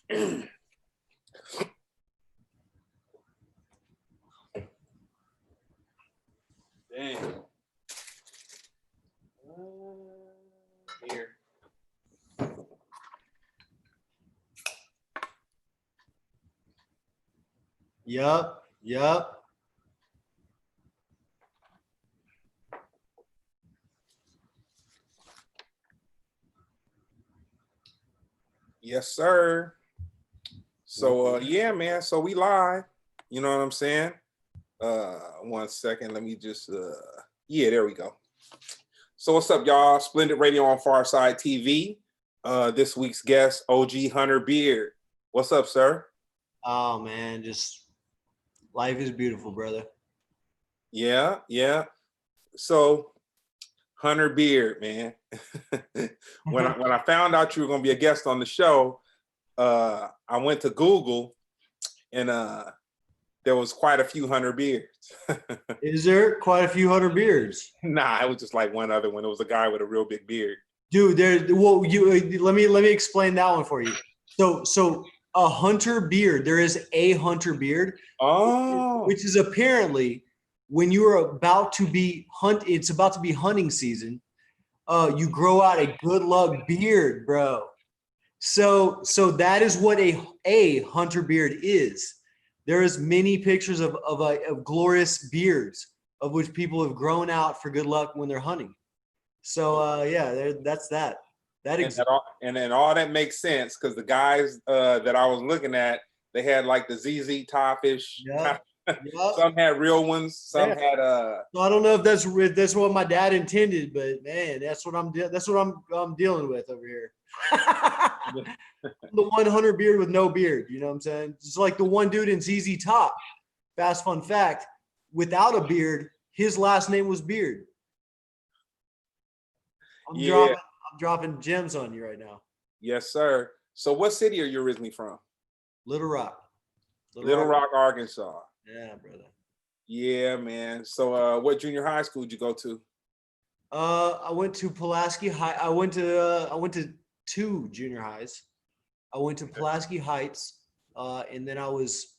Dang. Here. Yup. Yes, sir. So yeah, man. So we live. You know what I'm saying? 1 second. Let me just yeah, there we go. So what's up, y'all? Splendid Radio on Pharcyde TV. This week's guest, OG Hunter Beard. What's up, sir? Oh man, just life is beautiful, brother. Yeah. So Hunter Beard, man. when I found out you were gonna be a guest on the show, I went to Google and there was quite a few Hunter Beards. Is there quite a few Hunter Beards? Nah, it was just like one other one. It was a guy with a real big beard. Dude, let me explain that one for you. So a Hunter Beard, there is a Hunter Beard, which is apparently when you are about to be it's about to be hunting season. You grow out a good luck beard, bro. So that is what a Hunter Beard is. There is many pictures of glorious beards of which people have grown out for good luck when they're hunting. So yeah, that's that. And then all that makes sense because the guys that I was looking at, they had like the ZZ Top-ish. Yep. Some had real ones. Some had So I don't know if that's what my dad intended, but man, that's what I'm dealing with over here. The 100 beard with no beard, you know what I'm saying? It's like the one dude in ZZ Top. Fast fun fact: without a beard, his last name was Beard. I'm dropping gems on you right now. Yes, sir. So what city are you originally from? Little Rock. Little Rock, Arkansas. Yeah, brother. Yeah, man. So what junior high school did you go to? I went to Pulaski High. I went to two junior highs. I went to Pulaski Heights, and then I was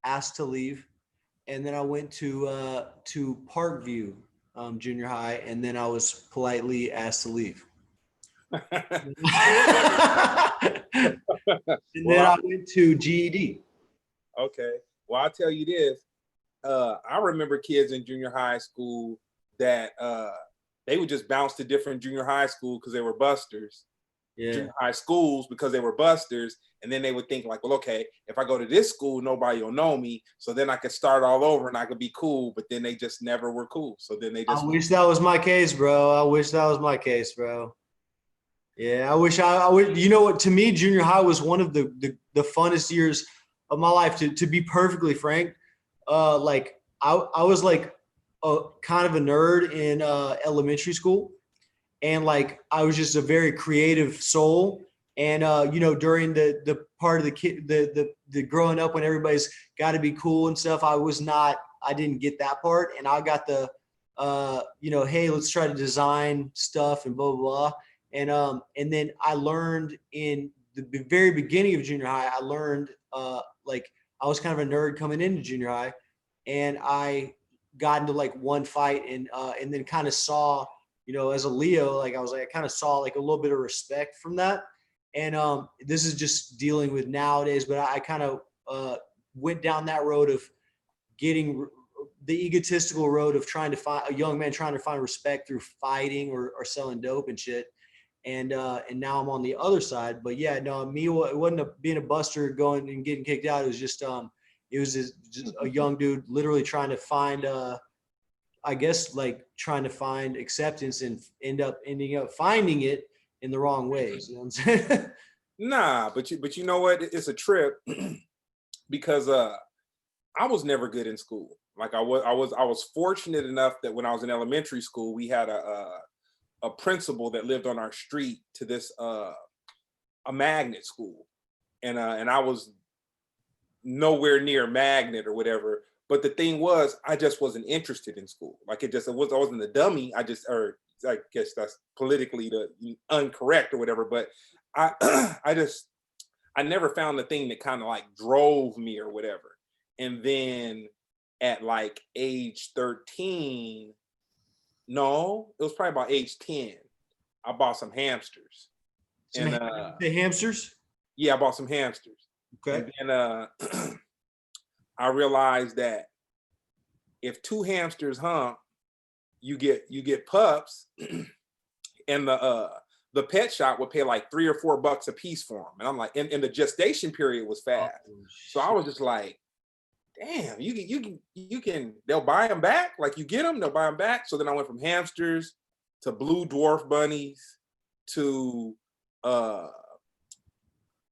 asked to leave, and then I went to Parkview Junior High, and then I was politely asked to leave. And then I went to GED. Okay. Well, I'll tell you this. I remember kids in junior high school that they would just bounce to different junior high school because they were busters. Yeah. Junior high schools because they were busters, and then they would think like, well, okay, if I go to this school, nobody will know me, so then I could start all over and I could be cool. But then they just never were cool. So then they just. I wish that was my case, bro. Yeah, I wish I would. You know what? To me, junior high was one of the funnest years of my life. To be perfectly frank, like I was like a kind of a nerd in elementary school, and like I was just a very creative soul. And you know, during the part of the growing up when everybody's got to be cool and stuff, I didn't get that part, and I got the you know, hey, let's try to design stuff and blah blah blah. And then I learned in the very beginning of junior high, I learned like I was kind of a nerd coming into junior high, and I got into like one fight and then kind of saw, you know, as a Leo, like I kind of saw like a little bit of respect from that. And this is just dealing with nowadays, but I kind of went down that road of getting the egotistical road of trying to find a young man trying to find respect through fighting or selling dope and shit. And now I'm on the other side. But yeah, no, me, it wasn't being a buster going and getting kicked out. It was just just a young dude literally trying to find I guess like trying to find acceptance and ending up finding it in the wrong ways. You know what I'm saying? Nah, but you know what? It's a trip because I was never good in school. Like I was fortunate enough that when I was in elementary school, we had a principal that lived on our street to this a magnet school, and I was nowhere near magnet or whatever. But the thing was, I just wasn't interested in school. Like I wasn't a dummy. I guess that's politically incorrect or whatever. But I I never found the thing that kind of like drove me or whatever. And then at like age 13, no, it was probably about age 10, I bought some hamsters. Some And the hamsters. yeah, I bought some hamsters. Okay. And then I realized that if two hamsters hump, you get pups, and the pet shop would pay like $3 or $4 a piece for them. And I'm like, and the gestation period was Oh, fast. So I was just like, damn, you can, they'll buy them back. Like you get them, they'll buy them back. So then I went from hamsters to blue dwarf bunnies to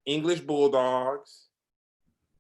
English bulldogs.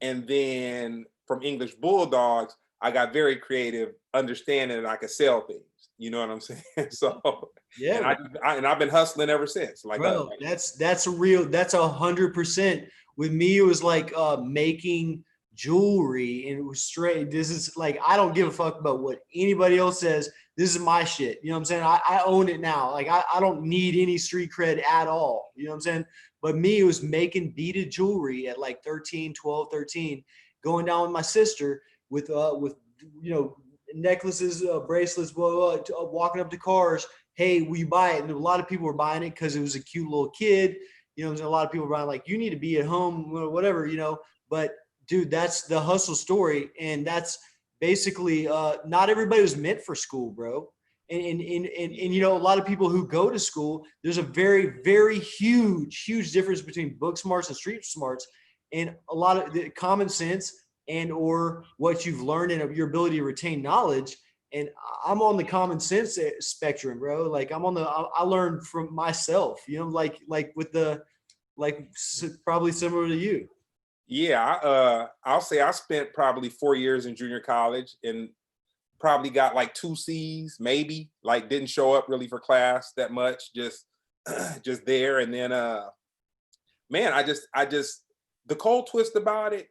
And then from English bulldogs, I got very creative, understanding that I could sell things. You know what I'm saying? So yeah, and I've been hustling ever since. Like, bro, that's 100%. With me, it was like making jewelry, and it was straight. This is like, I don't give a fuck about what anybody else says. This is my shit. You know what I'm saying? I own it now. Like I don't need any street cred at all. You know what I'm saying? But me, it was making beaded jewelry at like 13, 12, 13, going down with my sister with you know, necklaces, bracelets, blah, blah, blah, walking up to cars. Hey, will you buy it? And a lot of people were buying it because it was a cute little kid. You know, a lot of people were buying, like, you need to be at home, whatever, you know. But dude, that's the hustle story. And that's basically not everybody was meant for school, bro. And you know, a lot of people who go to school, there's a very, very huge difference between book smarts and street smarts, and a lot of the common sense and or what you've learned and your ability to retain knowledge. And I'm on the common sense spectrum, bro. Like I learned from myself, you know, like with the, like probably similar to you. yeah, I'll say I spent probably 4 years in junior college and probably got like 2 C's, maybe, like didn't show up really for class that much, just just there. And then man, I just the cold twist about it,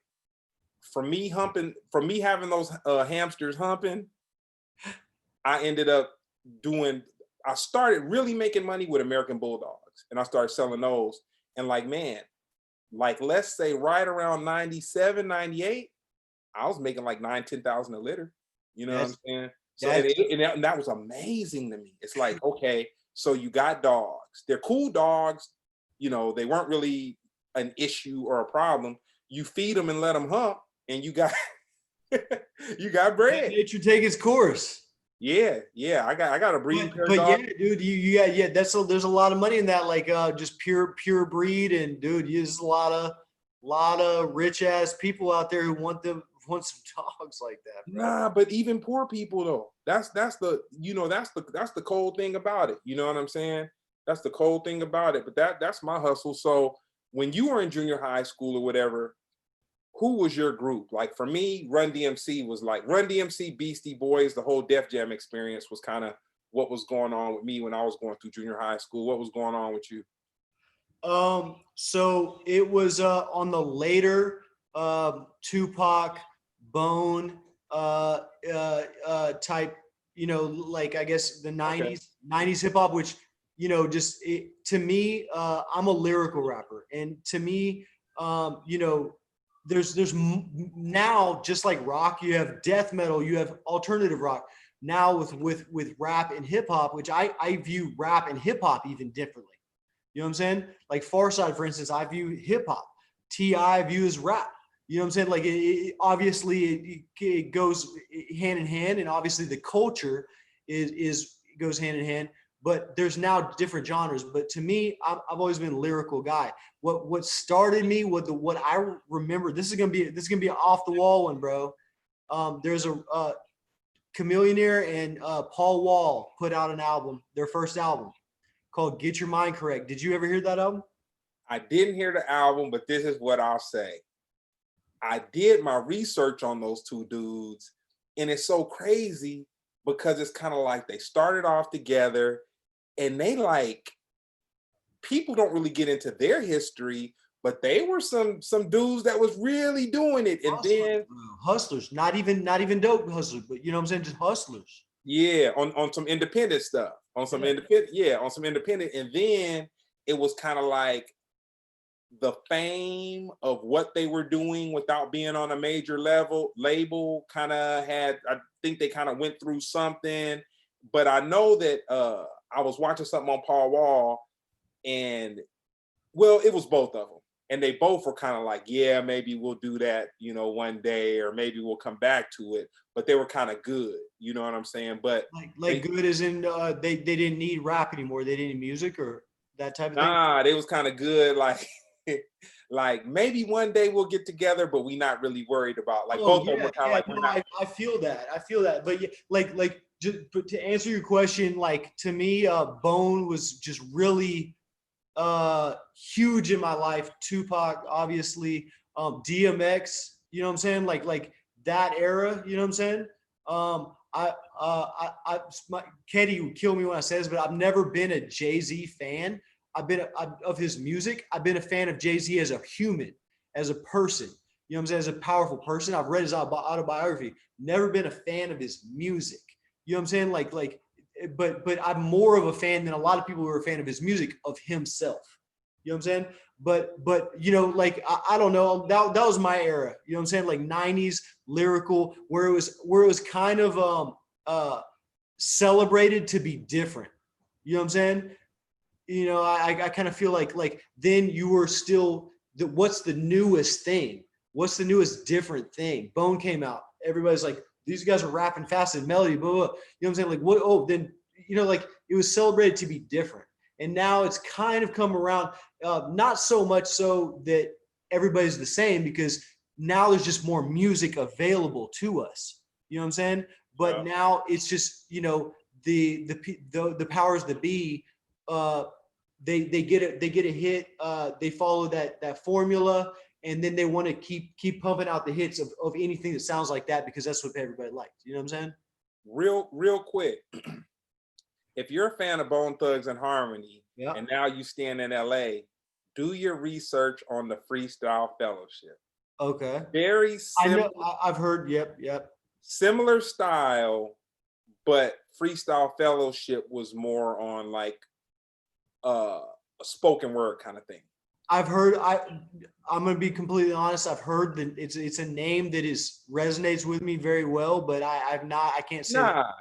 for me having those hamsters humping, I ended up I started really making money with American Bulldogs, and I started selling those. And like, man, like let's say right around 97, 98, I was making like 9, 10,000 a litter. You know what I'm saying? So and that was amazing to me. It's like, okay, so you got dogs. They're cool dogs. You know, they weren't really an issue or a problem. You feed them and let them hump, and you got you got bread. Nature take its course. Yeah, I got a breeding pair of But yeah, dogs. dude, you got, yeah, there's a lot of money in that, like just pure breed. And dude, there's a lot of rich ass people out there who want some dogs like that, bro. Nah, but even poor people though. That's the, you know, that's the cold thing about it. You know what I'm saying? That's the cold thing about it. But that's my hustle. So when you were in junior high school or whatever, who was your group? Like for me, Run DMC was like Run DMC, Beastie Boys, the whole Def Jam experience was kind of what was going on with me when I was going through junior high school. What was going on with you? So it was on the later Tupac, Bone type, you know, like I guess the 90s hip hop, which, you know, just to me, I'm a lyrical rapper, and to me, you know, there's now, just like rock, you have death metal, you have alternative rock. Now with rap and hip hop, which I view rap and hip hop even differently. You know what I'm saying? Like Pharcyde, for instance, I view hip hop. T.I. view as rap. You know what I'm saying? Like obviously it goes hand in hand, and obviously the culture goes hand in hand. But there's now different genres. But to me, I've always been a lyrical guy. What started me, what I remember, this is gonna be an off the wall one, bro. There's a Chameleonaire and Paul Wall put out an album, their first album, called Get Your Mind Correct. Did you ever hear that album? I didn't hear the album, but this is what I'll say. I did my research on those two dudes, and it's so crazy because it's kind of like they started off together, and they, like, people don't really get into their history, but they were some dudes that was really doing it. And then hustlers, not even dope hustlers, but you know what I'm saying, just hustlers. Yeah, on some independent stuff, on some independent, and then it was kind of like the fame of what they were doing without being on a major label kind of had, I think they kind of went through something. But I know that I was watching something on Paul Wall, and well, it was both of them. And they both were kind of like, yeah, maybe we'll do that, one day, or maybe we'll come back to it. But they were kind of good, you know what I'm saying? But like good as in they didn't need rap anymore. They didn't need music or that type of thing. nah, they was kind of good, like like maybe one day we'll get together, but we not really worried about, like, both of them were kind of like, we're no, not. I feel that. I feel that. But yeah, but to answer your question, like to me, Bone was just really huge in my life. Tupac, obviously, DMX, you know what I'm saying? Like that era, you know what I'm saying? Katie would kill me when I say this, but I've never been a Jay-Z fan. Of his music. I've been a fan of Jay-Z as a human, as a person. You know what I'm saying? As a powerful person. I've read his autobiography. Never been a fan of his music. You know what I'm saying? But I'm more of a fan than a lot of people who are a fan of his music, of himself. You know what I'm saying? But I don't know. That was my era. You know what I'm saying? Like 90s lyrical, where it was kind of celebrated to be different. You know what I'm saying? I kind of feel like then you were still what's the newest thing? What's the newest different thing? Bone came out. Everybody's like, these guys are rapping fast and melody, blah, blah. You know what I'm saying? Like what? Oh, then, like it was celebrated to be different. And now it's kind of come around, not so much so that everybody's the same, because now there's just more music available to us. You know what I'm saying? But now it's just, the powers that be, they get a hit, they follow that formula, and then they want to keep pumping out the hits of anything that sounds like that, because that's what everybody likes. You know what I'm saying? Real quick, if you're a fan of Bone Thugs and Harmony, Yeah. and now you stand in LA, do your research on the Freestyle Fellowship. Okay. Very similar. I know. I've heard. Yep. Similar style, but Freestyle Fellowship was more on like a spoken word kind of thing. I've heard. I'm gonna be completely honest. I've heard that it's a name that resonates with me very well, but I've not. I can't say. Nah,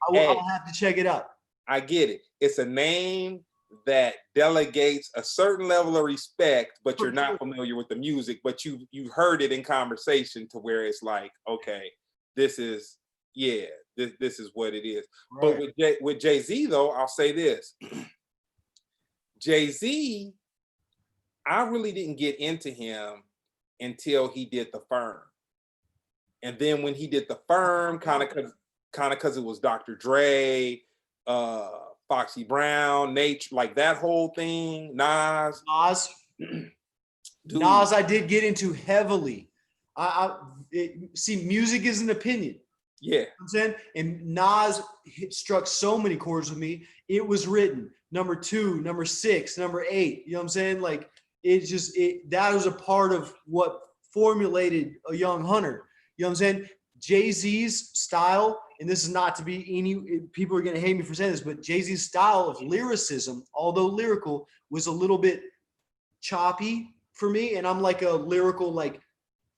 I'll have to check it out. I get it. It's a name that delegates a certain level of respect, but you're not familiar with the music, but you've heard it in conversation to where it's like, okay, this is what it is. Right. But with Jay-Z though, I'll say this. Jay-Z, I really didn't get into him until he did The Firm. And then when he did The Firm, kind of because it was Dr. Dre, Foxy Brown, Nate, like that whole thing, Nas. Nas, I did get into heavily. See, music is an opinion. Yeah. You know what I'm saying? And Nas struck so many chords with me. It was written number 2, number 6, number 8. You know what I'm saying? Like that was a part of what formulated a young hunter. You know what I'm saying? Jay-Z's style, and this is not to be any people are going to hate me for saying this, but Jay-Z's style of lyricism, although lyrical, was a little bit choppy for me. And I'm like a lyrical, like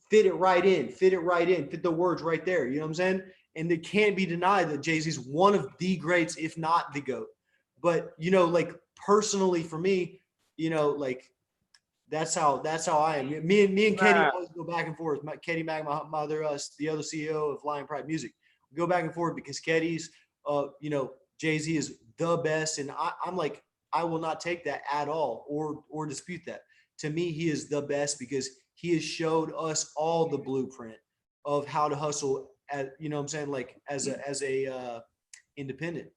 fit it right in, fit the words right there. You know what I'm saying? And it can't be denied that Jay-Z's one of the greats, if not the GOAT. But, like personally for me, like that's how I am. Me and Katie always go back and forth. Katie Mack, my mother, the other CEO of Lion Pride Music, we go back and forth because Katie's, Jay-Z is the best, and I'm like, I will not take that at all or dispute that. To me, he is the best because he has showed us all the blueprint of how to hustle. You know what I'm saying? Like as a independent.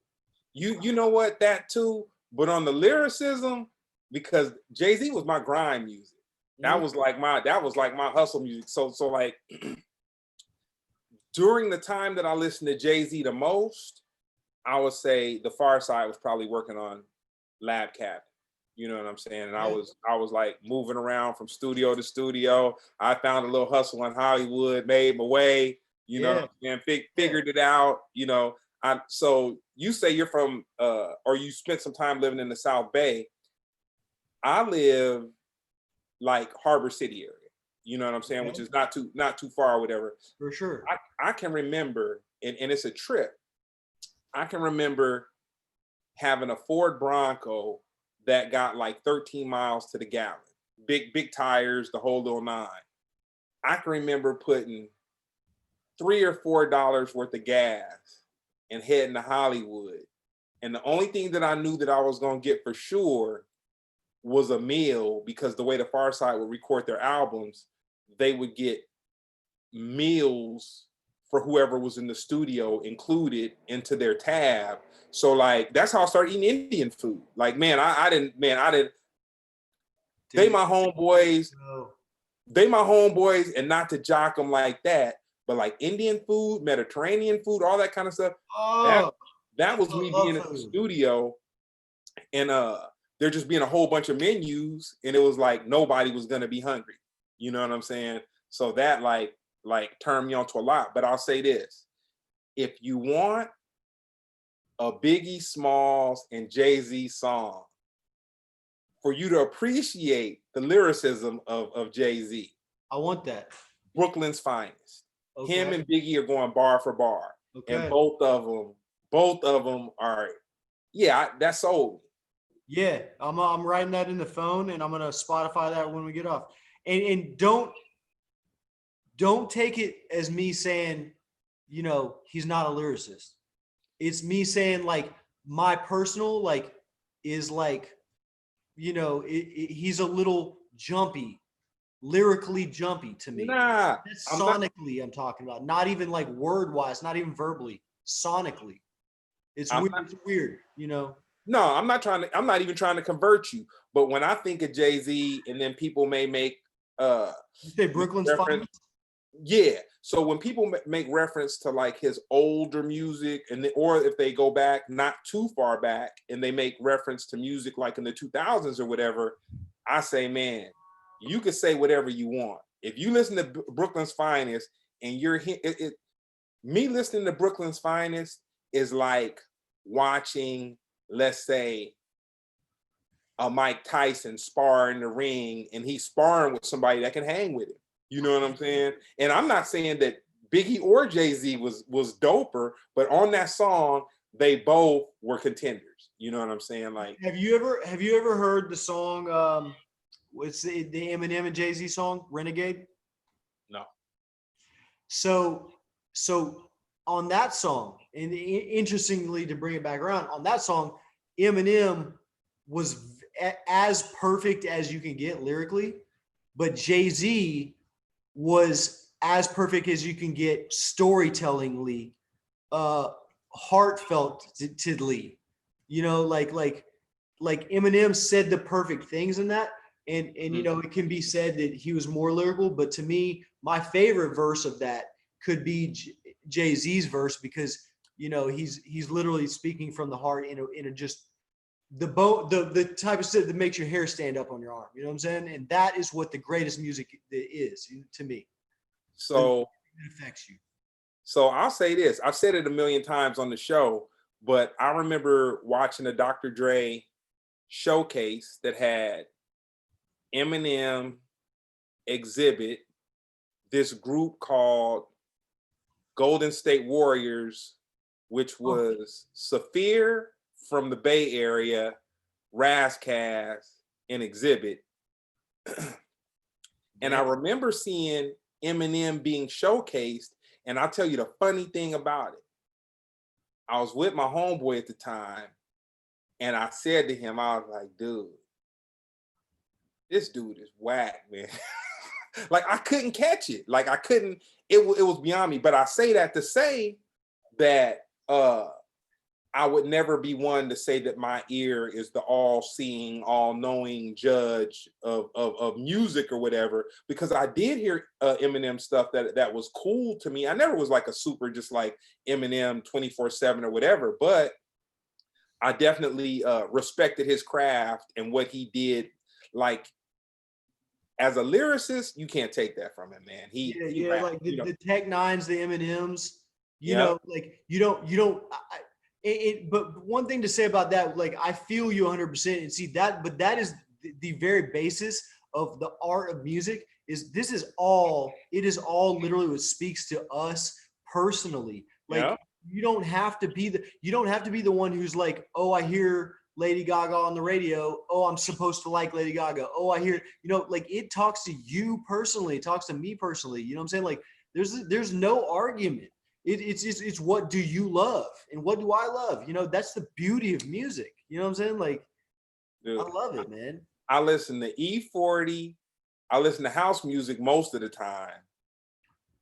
You know what, that too, but on the lyricism, because Jay-Z was my grind music. That was like my hustle music. So like during the time that I listened to Jay-Z the most, I would say the Pharcyde was probably working on Lab Cabin. You know what I'm saying? And I was like moving around from studio to studio. I found a little hustle in Hollywood, made my way, you know what I'm saying? Figured it out, so you say you're from or you spent some time living in the South Bay. I live like Harbor City area. You know what I'm saying? Okay. Which is not too far or whatever. For sure. I can remember, and it's a trip. I can remember having a Ford Bronco that got like 13 miles to the gallon. Big tires, the whole little nine. I can remember putting $3 or $4 worth of gas and heading to Hollywood. And the only thing that I knew that I was gonna get for sure was a meal, because the way the Pharcyde would record their albums, they would get meals for whoever was in the studio included into their tab. So like that's how I started eating Indian food. Like I didn't. Dude, they my homeboys. They my homeboys, and not to jock them like that, but like Indian food, Mediterranean food, all that kind of stuff. Oh, that was me being in the studio, and there just being a whole bunch of menus, and it was like nobody was gonna be hungry. You know what I'm saying? So that like turned me on to a lot. But I'll say this: if you want a Biggie Smalls and Jay-Z song for you to appreciate the lyricism of Jay-Z, I want that. Brooklyn's Finest. Okay. Him and Biggie are going bar for bar. Okay. And both of them are, that sold me. Yeah, I'm writing that in the phone, and I'm gonna Spotify that when we get off. And don't take it as me saying, he's not a lyricist. It's me saying like my personal like is like, he's a little jumpy, lyrically jumpy to me. Nah, that's sonically I'm talking about, not even like word wise, not even verbally, sonically. It's weird, No, I'm not even trying to convert you. But when I think of Jay-Z, and then people may make you say Brooklyn's Finest? Yeah. So when people make reference to like his older music, or if they go back not too far back and they make reference to music like in the 2000s or whatever, I say, man, you can say whatever you want. If you listen to Brooklyn's Finest and you're me listening to Brooklyn's Finest is like watching, let's say, a Mike Tyson spar in the ring, and he's sparring with somebody that can hang with him. You know what I'm saying? And I'm not saying that Biggie or Jay-Z was doper, but on that song, they both were contenders. You know what I'm saying? Like, have you ever heard the song? What's the Eminem and Jay-Z song, Renegade? No. So on that song, and interestingly, to bring it back around, on that song, Eminem was as perfect as you can get lyrically, but Jay-Z was as perfect as you can get storytellingly, heartfeltly. Like Eminem said the perfect things in that, and it can be said that he was more lyrical, but to me, my favorite verse of that could be Jay-Z's verse, because he's literally speaking from the heart in a just the type of stuff that makes your hair stand up on your arm. You know what I'm saying? And that is what the greatest music is to me. So it affects you. So I'll say this. I've said it a million times on the show, but I remember watching a Dr. Dre showcase that had Eminem, Exhibit, this group called Golden State Warriors, which was Saphir from the Bay Area, Razzcast, and Exhibit. And I remember seeing Eminem being showcased, and I'll tell you the funny thing about it. I was with my homeboy at the time, and I said to him, I was like, dude, this dude is whack, man. Like, I couldn't catch it. Like, I couldn't, it was beyond me. But I say that to say that I would never be one to say that my ear is the all-seeing, all-knowing judge of music or whatever, because I did hear Eminem stuff that was cool to me. I never was like a super just like Eminem 24/7 or whatever, but I definitely respected his craft and what he did. Like, as a lyricist, you can't take that from him, man. He rapped, like the Tech Nines, the Eminems, like you don't. But one thing to say about that, like, I feel you 100%, and see that, but that is the very basis of the art of music is this is all, it is all literally what speaks to us personally. Yeah. Like you don't have to be the one who's like, oh, I hear Lady Gaga on the radio. Oh, I'm supposed to like Lady Gaga. Oh, I hear, like it talks to you personally. It talks to me personally. You know what I'm saying? Like there's no argument. It's what do you love and what do I love? That's the beauty of music. You know what I'm saying? Like, Dude, I love it, man. I listen to E40. I listen to house music most of the time,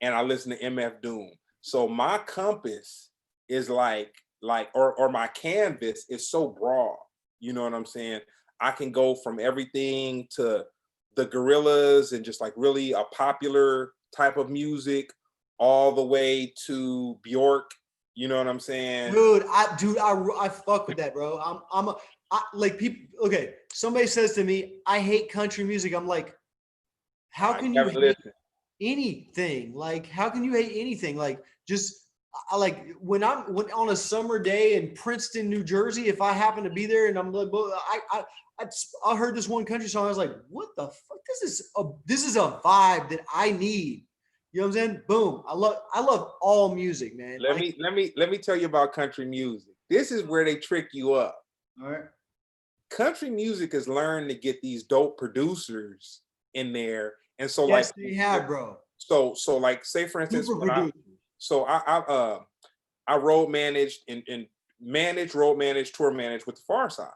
and I listen to MF Doom. So my compass is or my canvas is so broad. You know what I'm saying? I can go from everything to the Gorillas and just like really a popular type of music, all the way to Bjork. You know what I'm saying? I fuck with that, bro. Like people. Okay, somebody says to me, "I hate country music." I'm like, how I can you never hate listen. anything? Like, how can you hate anything? Like, just I like when on a summer day in Princeton, New Jersey, if I happen to be there and I'm like, well, I heard this one country song. I was like, what the fuck? This is a vibe that I need. You know what I'm saying? Boom. I love all music, man. Let me tell you about country music. This is where they trick you up. All right. Country music has learned to get these dope producers in there, and so Yes, like they have, bro. so like say for instance Super when I producers. so I road managed and road managed, tour managed with the Pharcyde.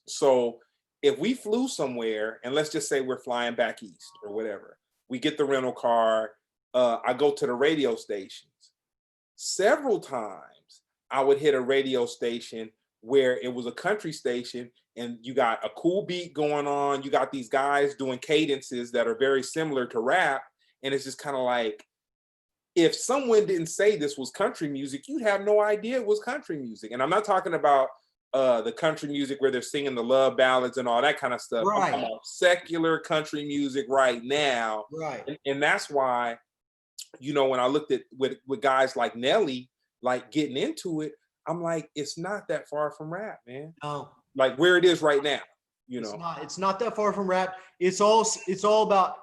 So if we flew somewhere, and let's just say we're flying back east or whatever, we get the rental car. I go to the radio stations. Several times I would hit a radio station where it was a country station and you got a cool beat going on. You got these guys doing cadences that are very similar to rap. And it's just kind of like, if someone didn't say this was country music, you'd have no idea it was country music. And I'm not talking about the country music where they're singing the love ballads and all that kind of stuff. I'm talking Right. about secular country music right now. Right. And that's why, when I looked at with guys like Nelly, like getting into it, I'm like, it's not that far from rap, man. No. Like where it is right now, It's not that far from rap. It's all about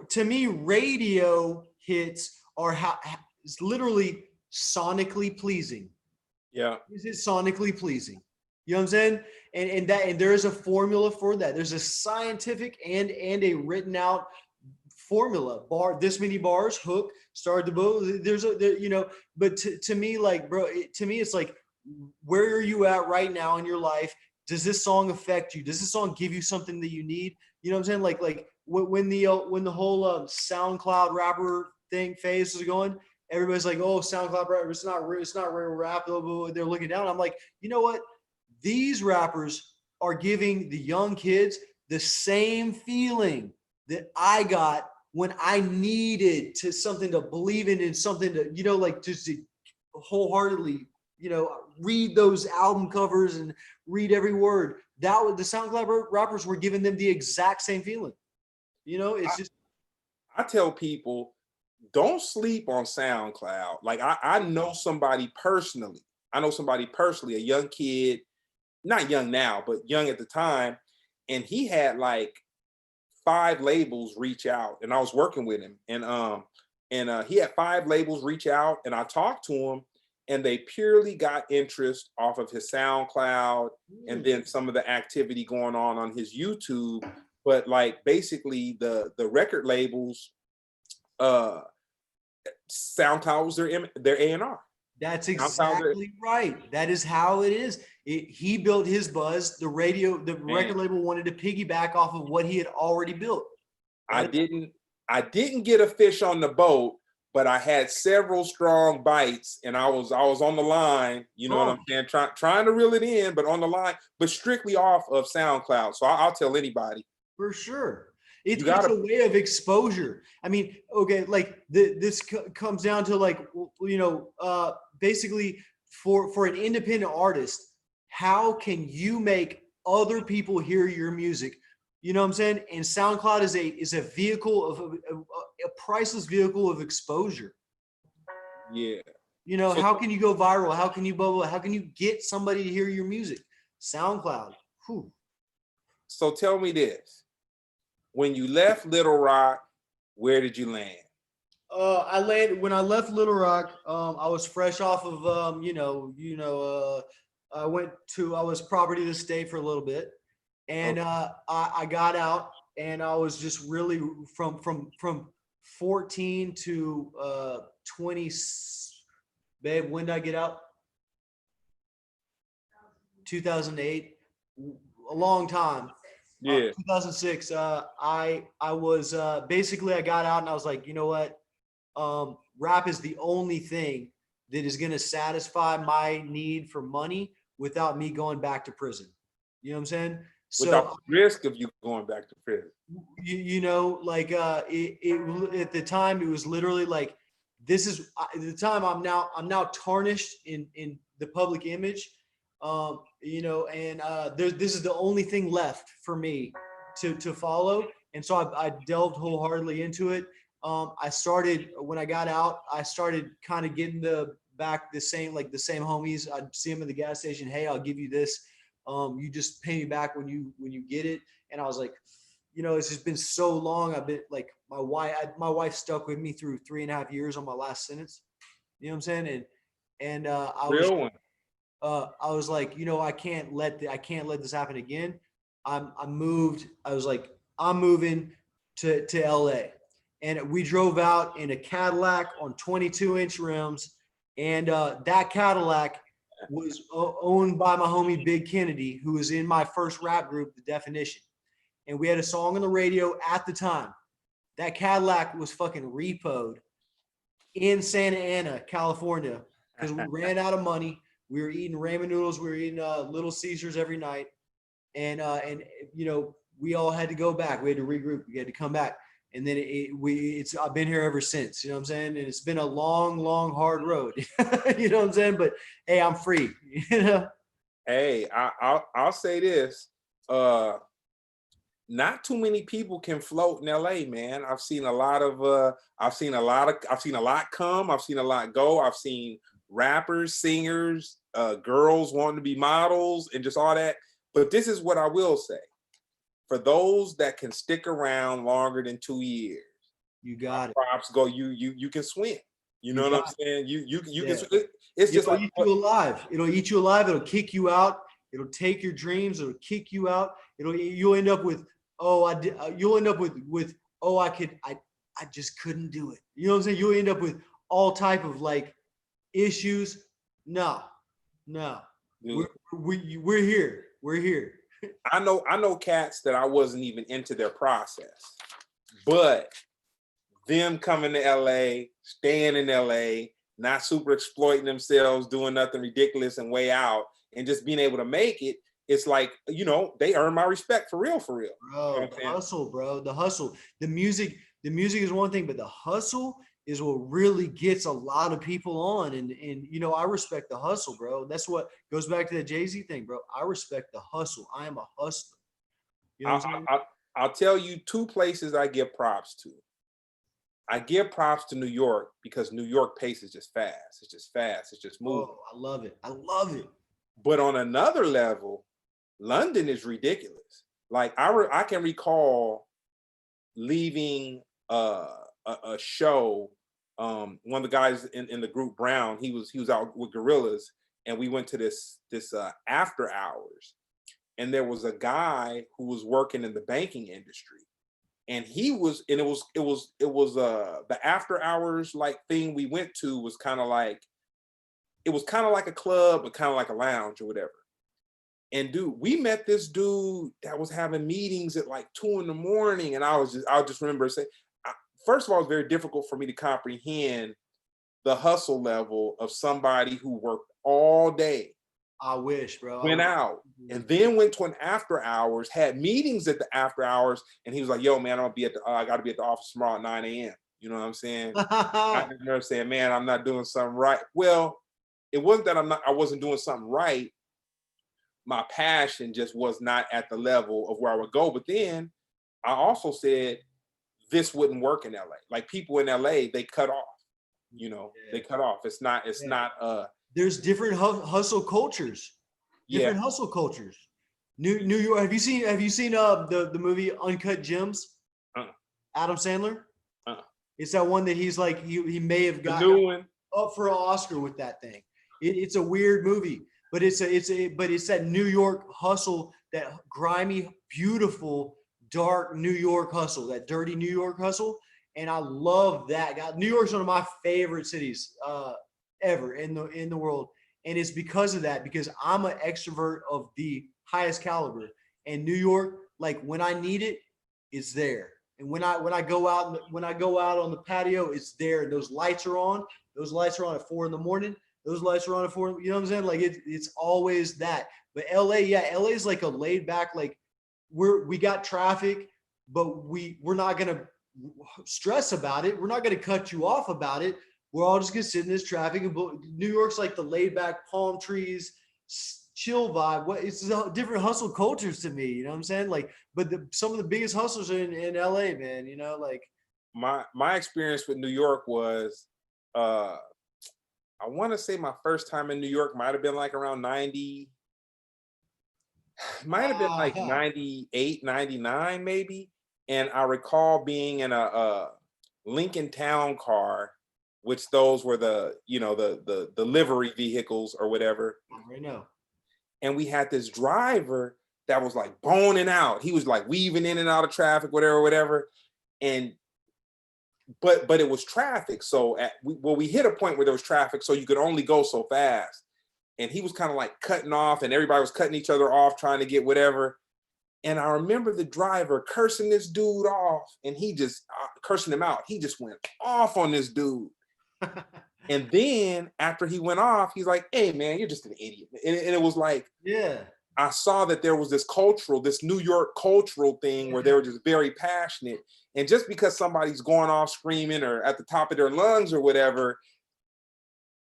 to me, radio hits are it's literally sonically pleasing. Yeah. Is it sonically pleasing? You know what I'm saying? And there is a formula for that. There's a scientific and a written out formula. This many bars, hook, start the bow. But to me, like, bro, to me, it's like, where are you at right now in your life? Does this song affect you? Does this song give you something that you need? You know what I'm saying? Like when the whole SoundCloud rapper thing phase was going, everybody's like, oh, SoundCloud rapper, it's not real rap. They're looking down. I'm like, you know what? These rappers are giving the young kids the same feeling that I got when I needed something to believe in and something to, like just to wholeheartedly, read those album covers and read every word. That was the SoundCloud rappers were giving them the exact same feeling. It's just. I tell people, don't sleep on SoundCloud. Like I know somebody personally. A young kid, not young now, but young at the time, and he had like 5 labels reach out, and I was working with him, and he had 5 labels reach out, and I talked to him, and they purely got interest off of his SoundCloud and then some of the activity going on his YouTube. But like basically the record labels, SoundCloud was their A&R. That's exactly right. That is how it is. He built his buzz. The record label wanted to piggyback off of what he had already built. I didn't get a fish on the boat, but I had several strong bites, and I was on the line. You know what I'm saying? Trying to reel it in, but on the line, but strictly off of SoundCloud. So I'll tell anybody. For sure. It's a way of exposure. I mean, okay, like this comes down to like, basically for an independent artist, how can you make other people hear your music? You know what I'm saying? And SoundCloud is a vehicle of a priceless vehicle of exposure. Yeah. How can you go viral? How can you bubble? How can you get somebody to hear your music? SoundCloud. Whew. So tell me this. When you left Little Rock, where did you land? I landed when I left Little Rock. I was fresh off of I was property of the state for a little bit, and Okay. I got out, and I was just really from 14 to 20. Babe, when did I get out? 2008, a long time. Yeah. 2006. I was basically I got out and I was like, you know what? Rap is the only thing that is going to satisfy my need for money without me going back to prison. You know what I'm saying? Without So the risk of you going back to prison. like at the time it was literally like this is at the time I'm now tarnished in the public image, and this is the only thing left for me to follow, and so I delved wholeheartedly into it. I started when I got out. I started kind of getting the same homies. I'd see them at the gas station. Hey, I'll give you this. You just pay me back when you get it. And I was like, it's just been so long. I've been like my wife stuck with me through 3.5 years on my last sentence. You know what I'm saying? And Real one. I was like, I can't let this happen again. I moved. I was like, I'm moving to LA. And we drove out in a Cadillac on 22-inch rims. And that Cadillac was owned by my homie Big Kennedy, who was in my first rap group, The Definition. And we had a song on the radio at the time. That Cadillac was fucking repoed in Santa Ana, California, because we ran out of money. We were eating ramen noodles. We were eating Little Caesars every night. And we all had to go back. We had to regroup. We had to come back. And then I've been here ever since, you know what I'm saying? And it's been a long, long, hard road, you know what I'm saying? But hey, I'm free, Hey, I'll say this. Not too many people can float in LA, man. I've seen a lot come. I've seen a lot go. I've seen rappers, singers, girls wanting to be models and just all that. But this is what I will say. For those that can stick around longer than 2 years, you got it. Props go. You can swim. You know what I'm saying? You Yeah. can. It's just It'll like eat you alive. It'll eat you alive. It'll kick you out. It'll take your dreams. It'll kick you out. You'll end up with you'll end up with I just couldn't do it. You know what I'm saying? You'll end up with all type of like issues. No. We're here. We're here. I know cats that I wasn't even into their process, but them coming to LA, staying in LA, not super exploiting themselves, doing nothing ridiculous and way out, and just being able to make it, it's like, they earn my respect for real. Bro, The hustle, bro. The hustle. The music is one thing, but the hustle is what really gets a lot of people on. And I respect the hustle, bro. That's what goes back to the Jay-Z thing, bro. I respect the hustle. I am a hustler. You know what I'm saying? I'll tell you 2 places I give props to. I give props to New York because New York pace is just fast. It's just fast. It's just moving. Oh, I love it. I love it. But on another level, London is ridiculous. Like I can recall leaving a show. One of the guys in the group, Brown, he was out with Gorillas, and we went to this after hours, and there was a guy who was working in the banking industry, and it was the after hours like thing we went to was kind of like a club, but kind of like a lounge or whatever. And dude, we met this dude that was having meetings at like 2 a.m, and I'll just remember saying, first of all, it's very difficult for me to comprehend the hustle level of somebody who worked all day. I wish, bro. Went out and then went to an after hours, had meetings at the after hours, and he was like, "Yo, man, I got to be at the office tomorrow at 9 a.m." You know what I'm saying? I remember saying, "Man, I'm not doing something right." Well, it wasn't that I wasn't doing something right. My passion just was not at the level of where I would go. But then I also said this wouldn't work in LA. Like people in LA, they cut off. They cut off. It's not. There's different hustle cultures. Different hustle cultures. New York. Have you seen the movie Uncut Gems? Adam Sandler. Uh, It's that one that he's like he may have the got new one. up for an Oscar with that thing. It's a weird movie, but it's that New York hustle, that grimy, beautiful, dark New York hustle, that dirty New York hustle, and I love that. God, New York's one of my favorite cities ever in the world, and it's because of that. Because I'm an extrovert of the highest caliber, and New York, like when I need it, it's there. And when I go out on the patio, it's there. Those lights are on. Those lights are on at 4 a.m. Those lights are on at 4. You know what I'm saying? Like it's always that. But LA, yeah, LA is like a laid back. Like we got traffic, but we're not gonna stress about it. We're not gonna cut you off about it. We're all just gonna sit in this traffic. And New York's like the laid back palm trees, chill vibe. It's different hustle cultures to me. You know what I'm saying? Like, but some of the biggest hustles are in LA, man. You know, like my experience with New York was, I want to say my first time in New York might have been like around 90, might have been like 98, 99 maybe. And I recall being in a Lincoln Town car, which those were the, you know, the livery vehicles or whatever. I know. And we had this driver that was like boning out. He was like weaving in and out of traffic, whatever. And but it was traffic. So we hit a point where there was traffic, so you could only go so fast. And he was kind of like cutting off, and everybody was cutting each other off, trying to get whatever. And I remember the driver cursing this dude off, and he just cursing him out. He just went off on this dude. And then after he went off, he's like, "Hey man, you're just an idiot." And it was like, yeah. I saw that there was this New York cultural thing where they were just very passionate. And just because somebody's going off screaming or at the top of their lungs or whatever,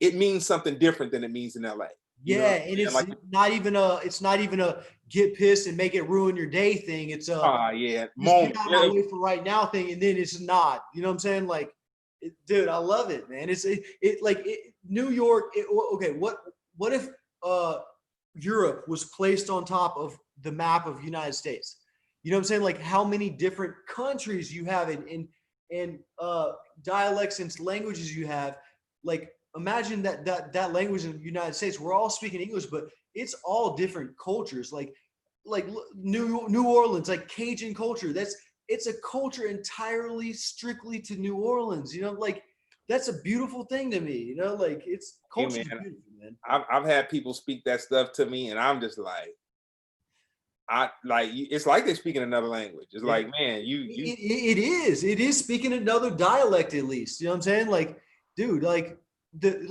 it means something different than it means in LA. Yeah, and it's like, not even a get pissed and make it ruin your day thing. It's a yeah, moment. Get out of my way for right now thing, and then it's not. You know what I'm saying? Like, dude, I love it, man. New York. Okay, what if Europe was placed on top of the map of United States? You know what I'm saying? Like how many different countries you have in dialects and languages you have. Like imagine that language in the United States, we're all speaking English, but it's all different cultures. Like New Orleans, like Cajun culture. It's a culture entirely strictly to New Orleans. You know, like that's a beautiful thing to me. You know, like it's culture. Hey, man. I've had people speak that stuff to me, and I'm just like, it's like they're speaking another language. It's like, man, it is speaking another dialect at least. You know what I'm saying? Like, dude, this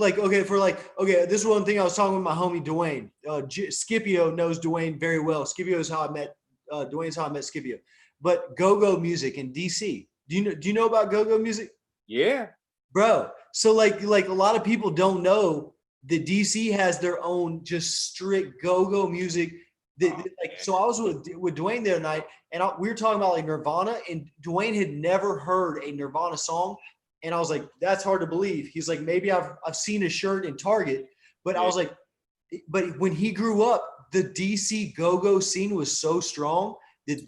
is one thing I was talking with my homie Dwayne. Scipio knows Dwayne very well. Scipio's how I met Dwayne's how I met Scipio. But go-go music in DC. Do you know about go-go music? Yeah, bro. So like a lot of people don't know that DC has their own just strict go-go music. So I was with Dwayne the other night, and we were talking about like Nirvana, and Dwayne had never heard a Nirvana song, and I was like, that's hard to believe. He's like, maybe I've seen his shirt in Target, but I was like, but when he grew up, the DC go-go scene was so strong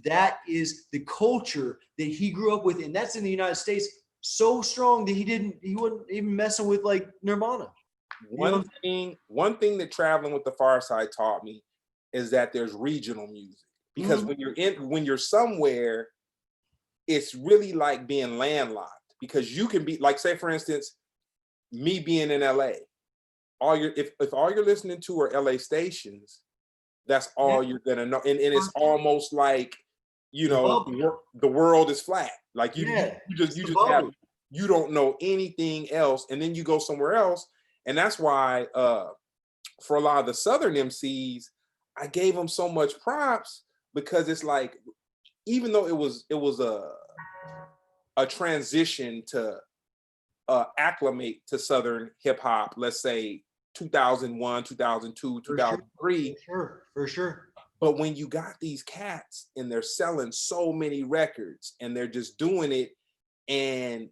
that is the culture that he grew up with, and that's in the United States, so strong that he wasn't even messing with like Nirvana. One thing that traveling with the Pharcyde taught me is that there's regional music, because when you're somewhere, it's really like being landlocked, because you can be like, say for instance, me being in LA, if all you're listening to are LA stations, that's all you're gonna know, and it's almost like, you know, the world is flat. Like you don't know anything else, and then you go somewhere else, and that's why for a lot of the Southern MCs, I gave them so much props, because it's like, even though it was a transition to acclimate to Southern hip hop, let's say 2001, 2002, 2003. For sure. But when you got these cats and they're selling so many records and they're just doing it, and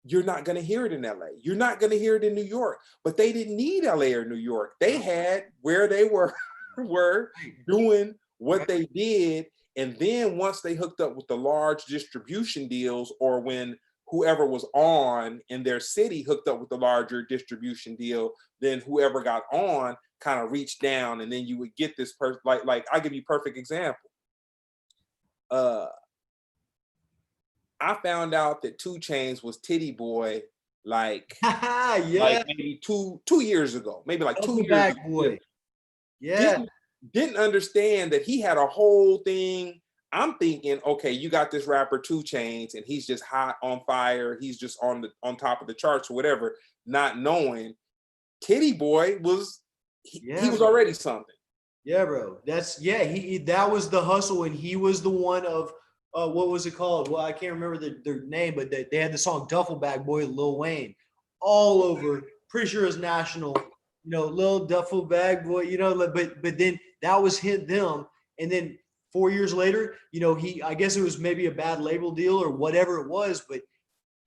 you're not going to hear it in LA. You're not going to hear it in New York. But they didn't need LA or New York. They had where they were doing what they did, And then once they hooked up with the large distribution deals, or when whoever was on in their city hooked up with the larger distribution deal, then whoever got on kind of reached down, and then you would get this person. Like I'll give you a perfect example. I found out that 2 Chainz was Titty Boy like Yeah. maybe two years ago, maybe like 2 Duffel years bag ago. boy. Yeah. Didn't understand that he had a whole thing. I'm thinking, okay, you got this rapper 2 Chainz, and he's just hot on fire. He's just on top of the charts or whatever, not knowing Titty Boy was he was already something. Yeah, bro. That was the hustle, and he was the one of what was it called? Well, I can't remember their name, but they had the song Duffel Bag Boy, Lil Wayne, all over. Pretty sure it's national, Lil Duffel Bag Boy, but then that was them. And then 4 years later, I guess it was maybe a bad label deal or whatever it was, but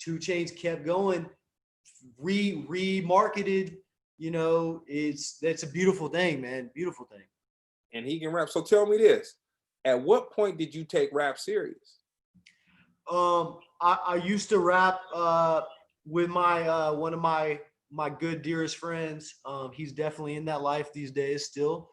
2 Chainz kept going, remarketed, that's a beautiful thing, man. Beautiful thing. And he can rap. So tell me this: at what point did you take rap serious? I used to rap with my one of my good dearest friends. He's definitely in that life these days still.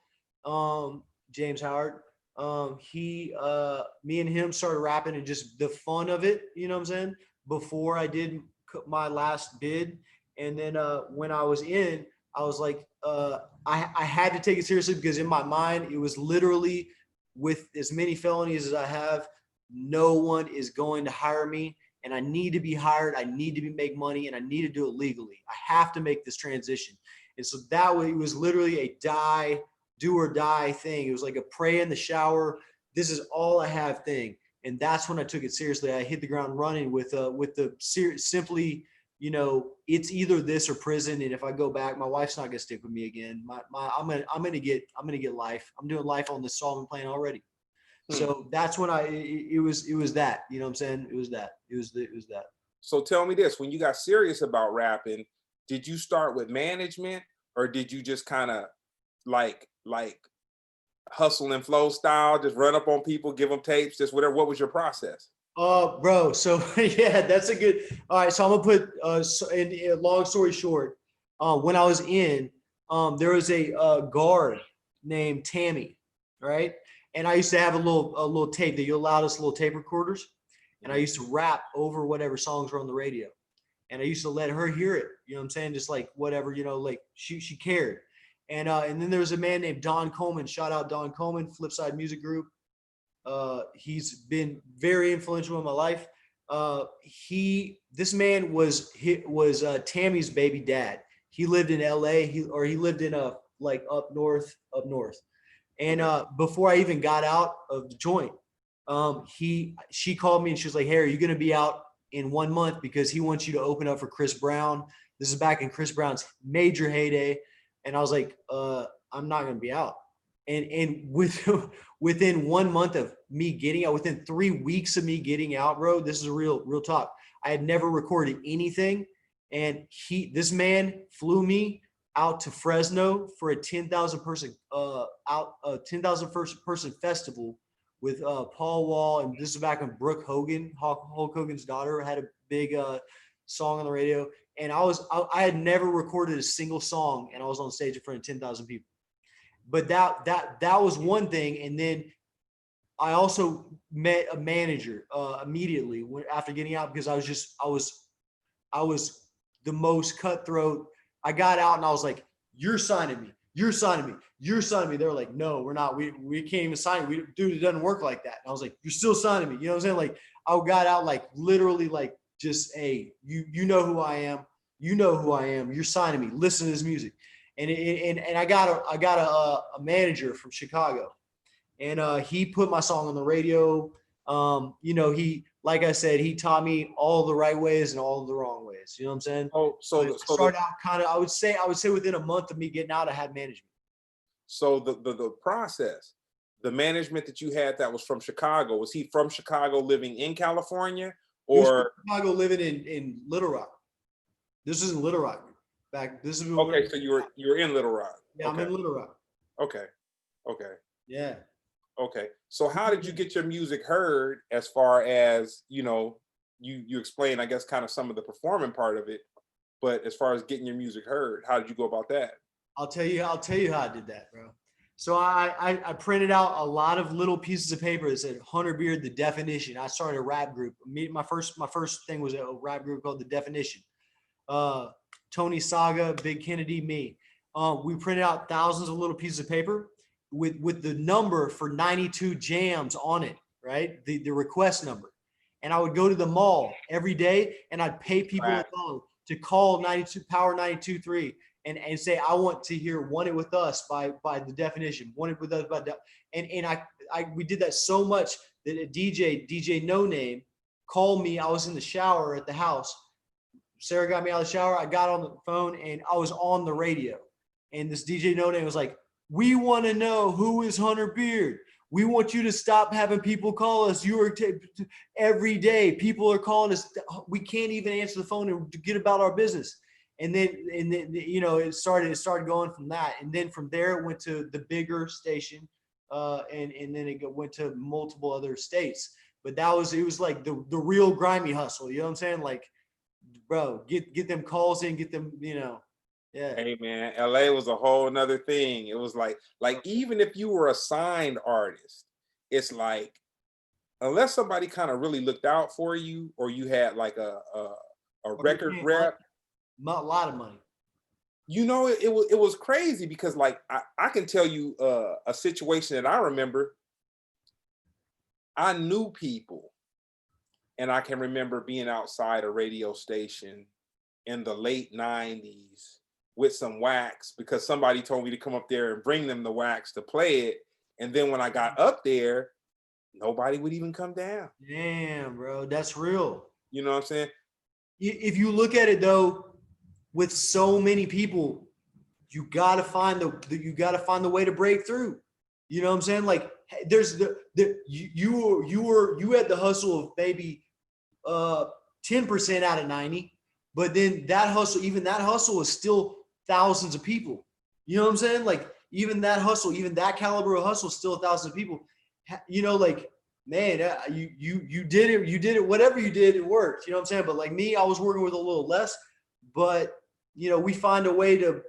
James Howard. Me and him started rapping, and just the fun of it, you know what I'm saying? Before I did my last bid. And then when I was in, I was like, I had to take it seriously, because in my mind, it was literally, with as many felonies as I have, no one is going to hire me, and I need to be hired. I need to make money, and I need to do it legally. I have to make this transition. And so it was literally a do or die thing. It was like a pray in the shower. This is all I have thing. And that's when I took it seriously. I hit the ground running with the simply, it's either this or prison. And if I go back, my wife's not gonna stick with me again. I'm gonna get life. I'm doing life on this song I'm playing already. So that's when it was that, you know what I'm saying? It was that. So tell me this: when you got serious about rapping, did you start with management, or did you just kind of like hustle and flow style, just run up on people, give them tapes, just whatever? What was your process? Bro, so yeah, that's a good. All right, so I'm gonna put in long story short, when I was in, there was a guard named Tammy, right? And I used to have a little tape. They allowed us little tape recorders, and I used to rap over whatever songs were on the radio, and I used to let her hear it. You know what I'm saying? Just like whatever, like she cared. And then there was a man named Don Coleman. Shout out Don Coleman, Flipside Music Group. He's been very influential in my life. This man was Tammy's baby dad. He lived in LA. He lived in like up north. And before I even got out of the joint, she called me, and she was like, "Hey, are you going to be out in 1 month? Because he wants you to open up for Chris Brown." This is back in Chris Brown's major heyday. And I was like, I'm not going to be out. And within 1 month of me getting out, within 3 weeks of me getting out, bro, this is a real talk. I had never recorded anything. And this man flew me out to Fresno for a 10,000 person festival with Paul Wall. And this is back when Brooke Hogan, Hulk Hogan's daughter, had a big song on the radio. And I had never recorded a single song, and I was on stage in front of 10,000 people. But that was one thing. And then I also met a manager immediately after getting out, because I was the most cutthroat. I got out and I was like, "You're signing me. You're signing me. You're signing me." They were like, "No, we're not. We can't even sign you. Dude, it doesn't work like that." And I was like, "You're still signing me." You know what I'm saying? Like, I got out like literally like, just, "Hey, you know who I am. You know who I am. You're signing me. Listen to this music." And I got a manager from Chicago, and he put my song on the radio. He, like I said, he taught me all the right ways and all the wrong ways. You know what I'm saying? Started out kind of, I would say within a month of me getting out, I had management. So the process, the management that you had that was from Chicago, was he from Chicago living in California, or Chicago living in Little Rock? This is in Little Rock. This is okay. So you're in Little Rock. Yeah, okay. I'm in Little Rock. Okay. Yeah. Okay. So how did you get your music heard as far as, you explain, I guess, kind of some of the performing part of it, but as far as getting your music heard, how did you go about that? I'll tell you how I did that, bro. So I printed out a lot of little pieces of paper that said Hunter Beard, the definition. I started a rap group. My first thing was a rap group called The Definition. uh, Tony Saga, Big Kennedy, me. We printed out thousands of little pieces of paper with the number for 92 jams on it, right? The request number. And I would go to the mall every day and I'd pay people Right. on the phone to call 92 Power 92.3 and say, I want to hear Want It With Us by The Definition, Want It With Us by and I we did that so much that a DJ No Name called me. I was in the shower at the house. Sarah got me out of the shower. I got on the phone and I was on the radio. And this DJ No Name was like, "We want to know who is Hunter Beard. We want you to stop having people call us. You are every day. People are calling us. We can't even answer the phone and get about our business." And then it started going from that. And then from there it went to the bigger station, and then it went to multiple other states. But it was like the real grimy hustle. You know what I'm saying? Like, bro, get them calls in, get them, yeah. Hey man, LA was a whole nother thing. It was like even if you were a signed artist, it's like unless somebody kind of really looked out for you or you had like a Or you record paying rep, a lot of money. it was crazy because like I can tell you a situation that I remember. I knew people and I can remember being outside a radio station in the late 90s with some wax because somebody told me to come up there and bring them the wax to play it. And then when I got up there, nobody would even come down. Damn, bro, that's real. You know what I'm saying? If you look at it though, with so many people, you gotta find the way to break through. You know what I'm saying? Like, there's you had the hustle of maybe 10% out of 90, but then that hustle is still thousands of people. You know what I'm saying? Like, even that caliber of hustle is still thousands of people. Like, man, you did it. Whatever you did, it worked. You know what I'm saying? But like me, I was working with a little less, but we find a way to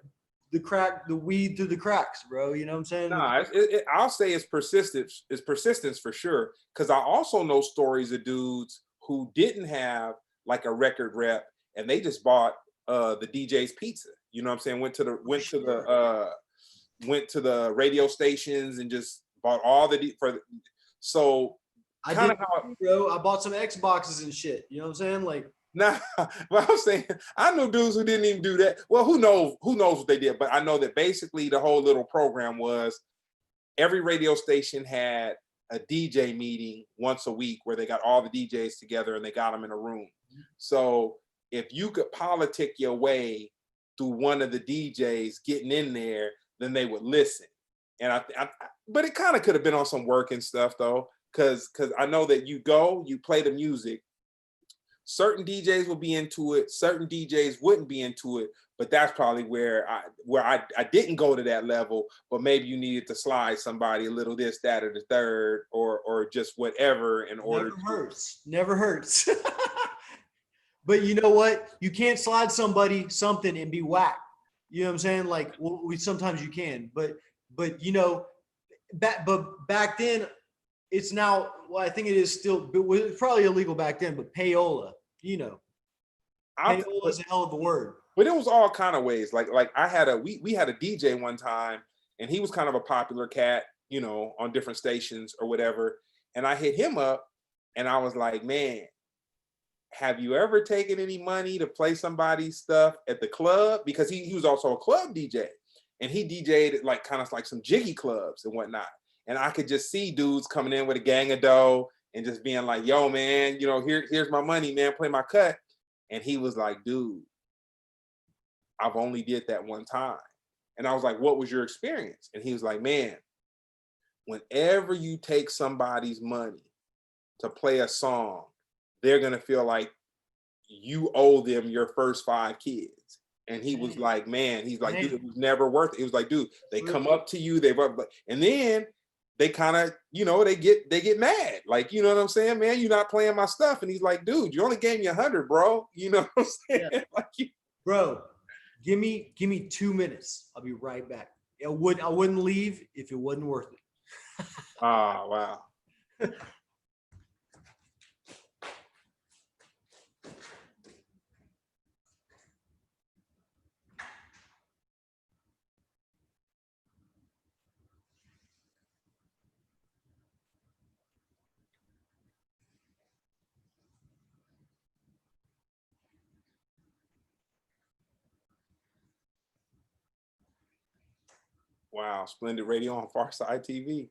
crack the weed through the cracks, bro. You know what I'm saying? Nah, I'll say it's persistence. It's persistence for sure. Because I also know stories of dudes who didn't have like a record rep and they just bought the DJ's pizza. You know what I'm saying? Went to the radio stations and just bought all so I kind did, of how bro. I bought some Xboxes and shit. You know what I'm saying? Like, nah, but I'm saying I knew dudes who didn't even do that. Well, who knows what they did, but I know that basically the whole little program was every radio station had a DJ meeting once a week where they got all the DJs together and they got them in a room. So if you could politic your way through one of the DJs getting in there, then they would listen. And but it kind of could have been on some work and stuff though, because I know that you play the music. Certain DJs will be into it, certain DJs wouldn't be into it, but that's probably where I didn't go to that level, but maybe you needed to slide somebody a little this, that, or the third, or just whatever in order. Never hurts. But you know what? You can't slide somebody something and be whacked. You know what I'm saying? Like, sometimes you can, but back then, it's now. Well, I think it is still. But it was probably illegal back then. But payola, payola is a hell of a word. But it was all kind of ways. Like I had we had a DJ one time, and he was kind of a popular cat, on different stations or whatever. And I hit him up, and I was like, man, have you ever taken any money to play somebody's stuff at the club? Because he was also a club DJ, and he DJ'd at like kind of like some jiggy clubs and whatnot. And I could just see dudes coming in with a gang of dough and just being like, yo, man, here's my money, man, play my cut. And he was like, dude, I've only did that one time. And I was like, what was your experience? And he was like, man, whenever you take somebody's money to play a song, they're going to feel like you owe them your first 5 kids. And he was like, man, he's like, dude, it was never worth it. He was like, dude, they come up to you, and then they kind of, you know, they get mad. Like, you know what I'm saying, man, you're not playing my stuff. And he's like, dude, you only gave me 100, bro. You know what I'm saying? Yeah. Like, Bro, give me 2 minutes. I'll be right back. I wouldn't leave if it wasn't worth it. oh, wow. Wow, Splendid Radio on Pharcyde TV.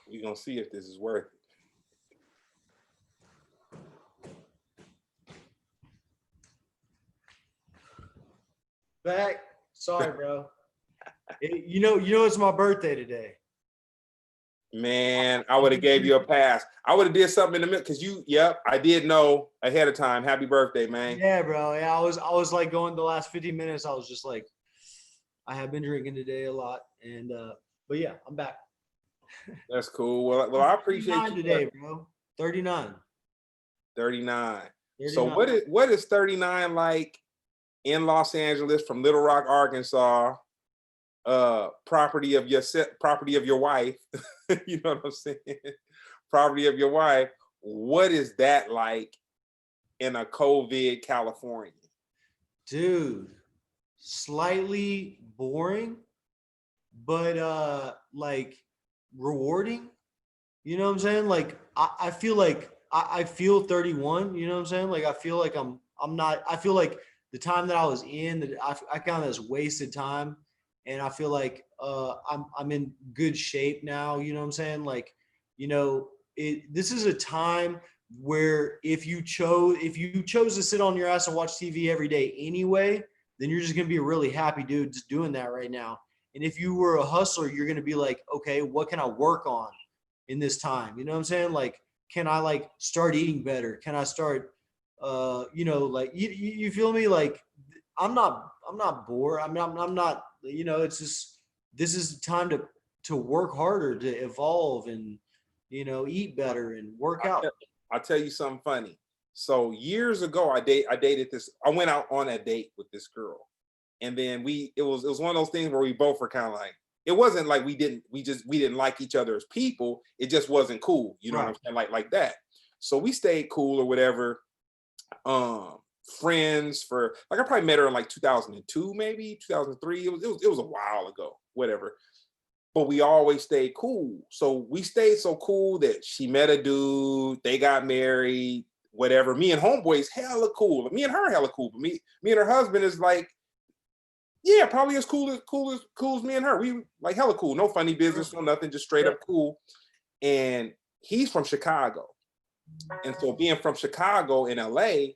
We're gonna see if this is worth it. Back. Sorry, bro. You know, it's my birthday today. Man, I would have gave you a pass. I would have did something in the middle because I did know ahead of time. Happy birthday, man. Yeah, bro. Yeah, I was like going the last 50 minutes. I was just like, I have been drinking today a lot, and but yeah, I'm back. That's cool. Well, I appreciate you today, bro. 39. 39. 39. So what is 39 like in Los Angeles from Little Rock, Arkansas? Property of your wife. You know what I'm saying? Property of your wife. What is that like in a COVID California? Dude, slightly boring, but like rewarding. You know what I'm saying? Like I feel like I feel 31. You know what I'm saying? Like I feel like I'm not. I feel like the time that I was in, that I kind of as wasted time, and I feel like I'm in good shape now. You know what I'm saying? Like, you know, this is a time where if you chose to sit on your ass and watch TV every day anyway, then you're just gonna be a really happy dude just doing that right now. And if you were a hustler, you're gonna be like, okay, what can I work on in this time? You know what I'm saying? Like, can I like start eating better? Can I start you know, like you feel me? Like I'm not bored. I'm not, you know, it's just this is time to work harder, to evolve, and you know, eat better and work out. I'll tell you something funny. So years ago, I dated this. I went out on a date with this girl, and then it was one of those things where we both were kind of like, it wasn't like we didn't like each other as people. It just wasn't cool. You know what I'm saying? Like that. So we stayed cool or whatever. Friends for like, I probably met her in like 2002, maybe 2003. It was a while ago, whatever. But we always stayed cool. So we stayed so cool that she met a dude, they got married, whatever. Me and homeboys hella cool. Me and her hella cool. But me and her husband is like, yeah, probably as cool as me and her. We like hella cool. No funny business, no nothing, just straight up cool. And he's from Chicago. And so being from Chicago in LA,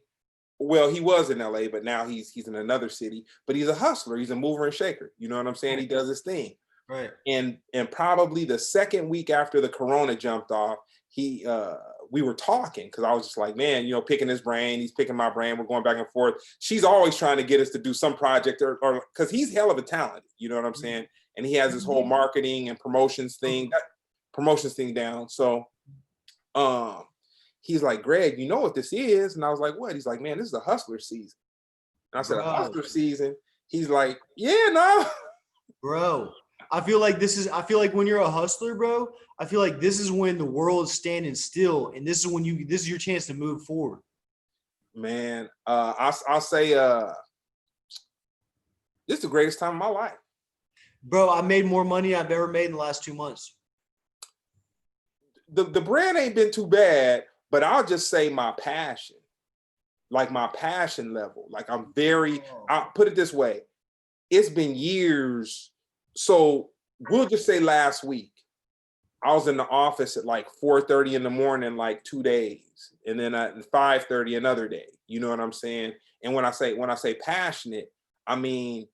well, he was in LA, but now he's in another city. But he's a hustler. He's a mover and shaker. You know what I'm saying? He does his thing. Right. And probably the second week after the corona jumped off, we were talking because I was just like, man, you know, picking his brain, he's picking my brain, we're going back and forth. She's always trying to get us to do some project or because he's hell of a talent, you know what I'm saying? And he has this whole marketing and promotions thing down. So he's like, Greg, you know what this is? And I was like, what? He's like, man, this is a hustler season. And I said, a hustler season? He's like, yeah, no. Bro, I feel like when you're a hustler, bro, I feel like this is when the world is standing still, and this is your chance to move forward. Man, I'll say this is the greatest time of my life. Bro, I made more money I've ever made in the last 2 months. The brand ain't been too bad, but I'll just say my passion level. Like I'll put it this way. It's been years. So we'll just say last week, I was in the office at like 4:30 in the morning, like 2 days, and then at 5:30 another day. You know what I'm saying? And when I say passionate, I mean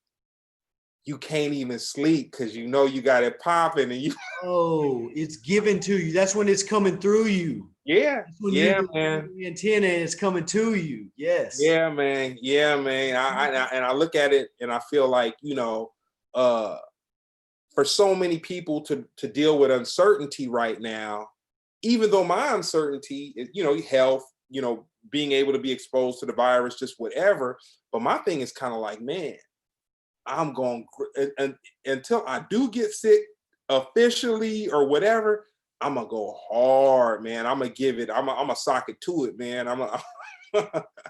you can't even sleep because you know you got it popping, and you. Oh, it's given to you. That's when it's coming through you. Yeah, That's when yeah, you're man. the antenna and it's coming to you. Yes. Yeah, man. Yeah, man. I look at it and I feel like, uh, for so many people to deal with uncertainty right now, even though my uncertainty is, health, being able to be exposed to the virus, just whatever. But my thing is kind of like, man, I'm going and until I do get sick officially or whatever, I'm gonna go hard, man. I'm gonna give it. I'm gonna sock it to it, man. I'm a.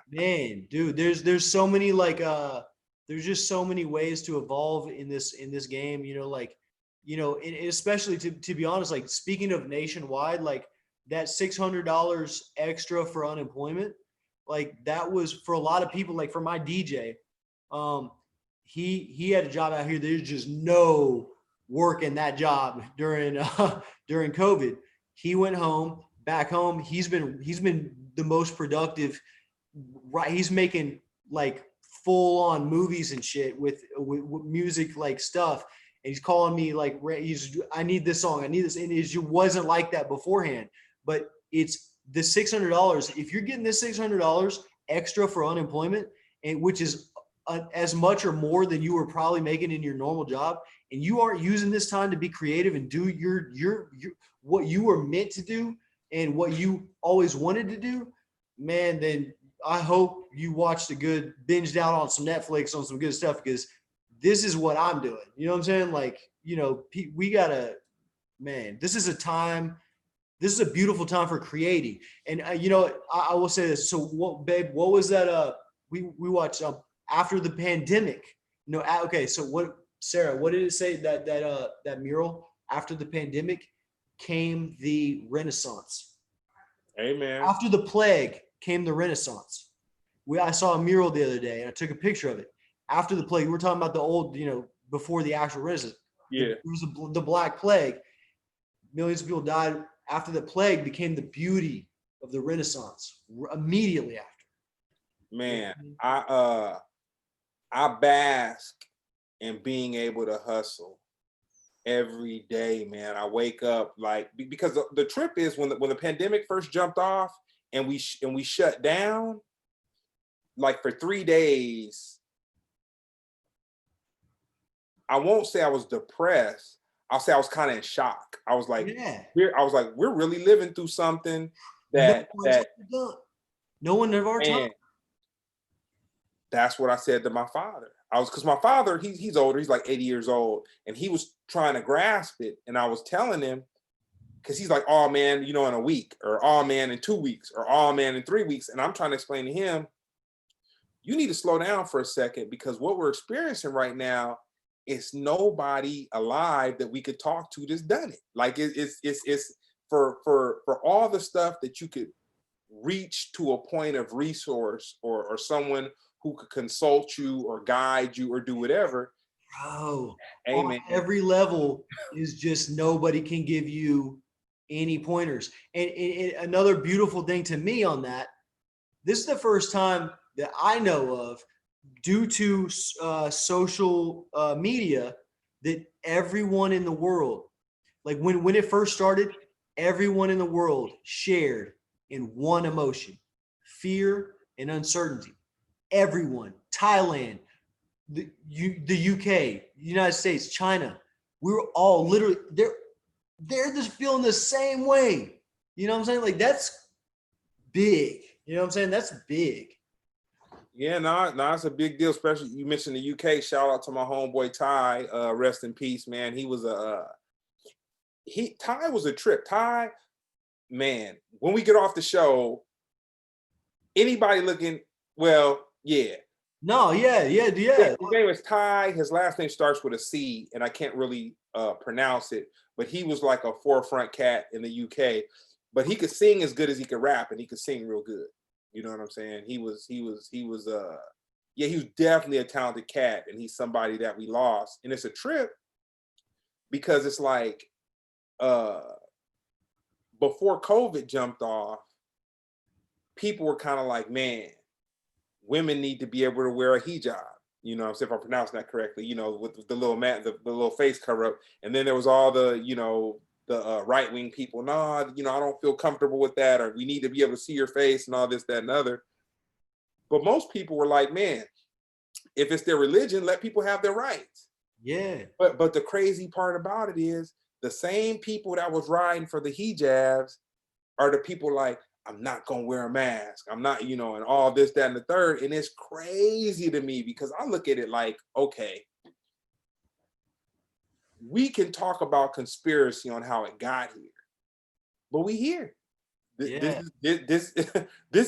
Man, dude, there's so many there's just so many ways to evolve in this game, and especially to be honest, like speaking of nationwide, like that $600 extra for unemployment, like that was for a lot of people, like for my DJ, um, he had a job out here. There's just no work in that job during during COVID. He went home, back home. He's been the most productive. Right, he's making like full on movies and shit with music like stuff, and he's calling me like I need this song, I need this, and it wasn't like that beforehand. But it's the $600. If you're getting this $600 extra for unemployment, and which is as much or more than you were probably making in your normal job, and you aren't using this time to be creative and do your what you were meant to do and what you always wanted to do, man, then I hope you watched a good binged out on some Netflix on some good stuff, because this is what I'm doing. You know what I'm saying? Like, we gotta, man, this is a beautiful time for creating. And I will say this. So what, babe, what was that? We watched after the pandemic. Okay. So what, Sarah, what did it say that mural, after the pandemic came the Renaissance? Amen. After the plague came the Renaissance. I saw a mural the other day and I took a picture of it. After the plague, we're talking about the old, before the actual Renaissance. Yeah. It was the Black Plague. Millions of people died. After the plague became the beauty of the Renaissance immediately after. Man, I bask in being able to hustle every day, man. I wake up like, because the trip is when the pandemic first jumped off and we shut down, like for 3 days, I won't say I was depressed. I'll say I was kind of in shock. I was like, Yeah. we're really living through something that no one of our time. Man, that's what I said to my father. Because my father, he's older, he's like 80 years old, and he was trying to grasp it. And I was telling him, because he's like, oh man, in a week, or oh man, in 2 weeks, or oh man, in 3 weeks. And I'm trying to explain to him, you need to slow down for a second, because what we're experiencing right now is nobody alive that we could talk to that's done it. Like it's for all the stuff that you could reach to a point of resource, or someone who could consult you or guide you or do whatever. Bro, Amen. on every level is just nobody can give you any pointers. And another beautiful thing to me on that, this is the first time that I know of, due to social media, that everyone in the world, like when it first started, everyone in the world shared in one emotion: fear and uncertainty. Everyone, Thailand, the UK, United States, China, we were all literally, they're just feeling the same way. You know what I'm saying? Like, that's big. You know what I'm saying? That's big. Yeah, no, it's a big deal. Especially you mentioned the UK. Shout out to my homeboy Ty. Rest in peace, man. He was Ty was a trip. Ty, man. When we get off the show, anybody looking, well, yeah. No, yeah. His name is Ty. His last name starts with a C, and I can't really pronounce it. But he was like a forefront cat in the UK. But he could sing as good as he could rap, and he could sing real good. You know what I'm saying? He was definitely a talented cat, and he's somebody that we lost. And it's a trip, because it's like before COVID jumped off, people were kind of like, man, women need to be able to wear a hijab. You know, if I'm pronouncing that correctly, you know, with the little the little face cover up. And then there was all the, you know, the right-wing people, no, you know, I don't feel comfortable with that, or we need to be able to see your face and all this, that, and other. But most people were like, man, if it's their religion, let people have their rights. Yeah. But the crazy part about it is the same people that was riding for the hijabs are the people like, I'm not gonna wear a mask. I'm not, you know, and all this, that, and the third. And it's crazy to me because I look at it like, okay, we can talk about conspiracy on how it got here, but we here. Yeah. This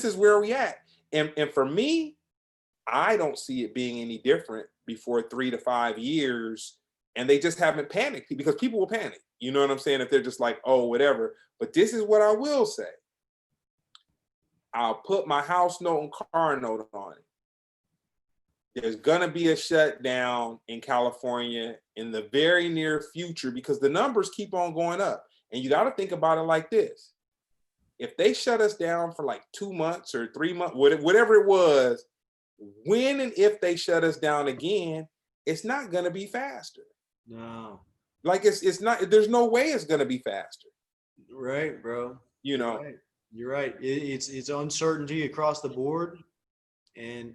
is where we at. And for me, I don't see it being any different before 3 to 5 years. And they just haven't panicked because people will panic. You know what I'm saying? If they're just like, oh, whatever. But this is what I will say. I'll put my house note and car note on it. There's gonna be a shutdown in California in the very near future because the numbers keep on going up. And you got to think about it like this. If they shut us down for like 2 months or 3 months, whatever it was, when and if they shut us down again, it's not gonna be faster. No. Like it's not, there's no way it's gonna be faster. Right, bro. You know. Right. You're right. It's uncertainty across the board, and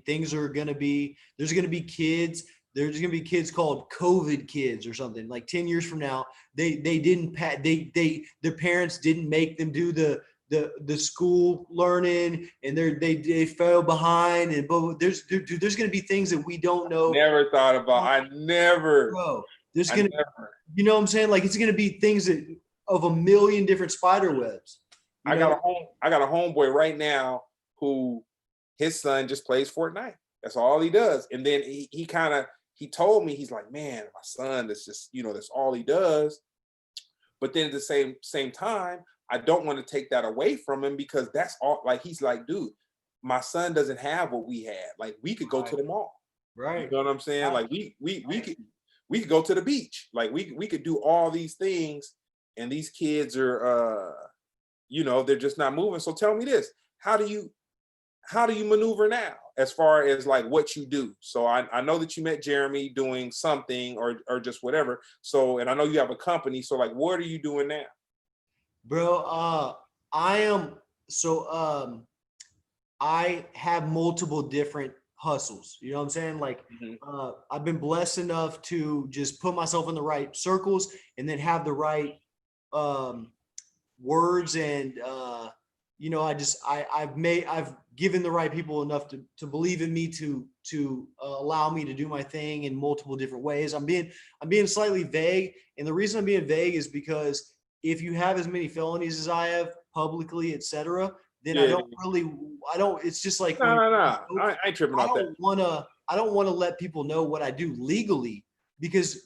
things are gonna be. There's gonna be kids. There's gonna be kids called COVID kids or something. Like 10 years from now, they didn't their parents didn't make them do the school learning, and they fell behind. And but there's gonna be things that we don't know. Never thought about. Bro, there's gonna. You know what I'm saying? Like it's gonna be things that of a million different spider webs. I got a homeboy right now who his son just plays Fortnite. That's all he does. And then he told me, he's like, man, my son, that's just, you know, that's all he does. But then at the same time, I don't want to take that away from him because that's all, like, he's like, dude, my son doesn't have what we had. Like we could go to the mall. Right. You know what I'm saying? Like we could go to the beach. Like we could do all these things, and these kids are you know, they're just not moving. So tell me this, how do you maneuver now as far as like what you do? So I know that you met Jeremy doing something or just whatever. So, and I know you have a company. So like, what are you doing now? Bro, I have multiple different hustles. You know what I'm saying? Like, I've been blessed enough to just put myself in the right circles and then have the right words and you know, I've given the right people enough to believe in me to allow me to do my thing in multiple different ways. I'm being slightly vague, and the reason I'm being vague is because if you have as many felonies as I have publicly, etc., then Yeah. I don't. It's just like No. I ain't tripping off that. I don't want to let people know what I do legally because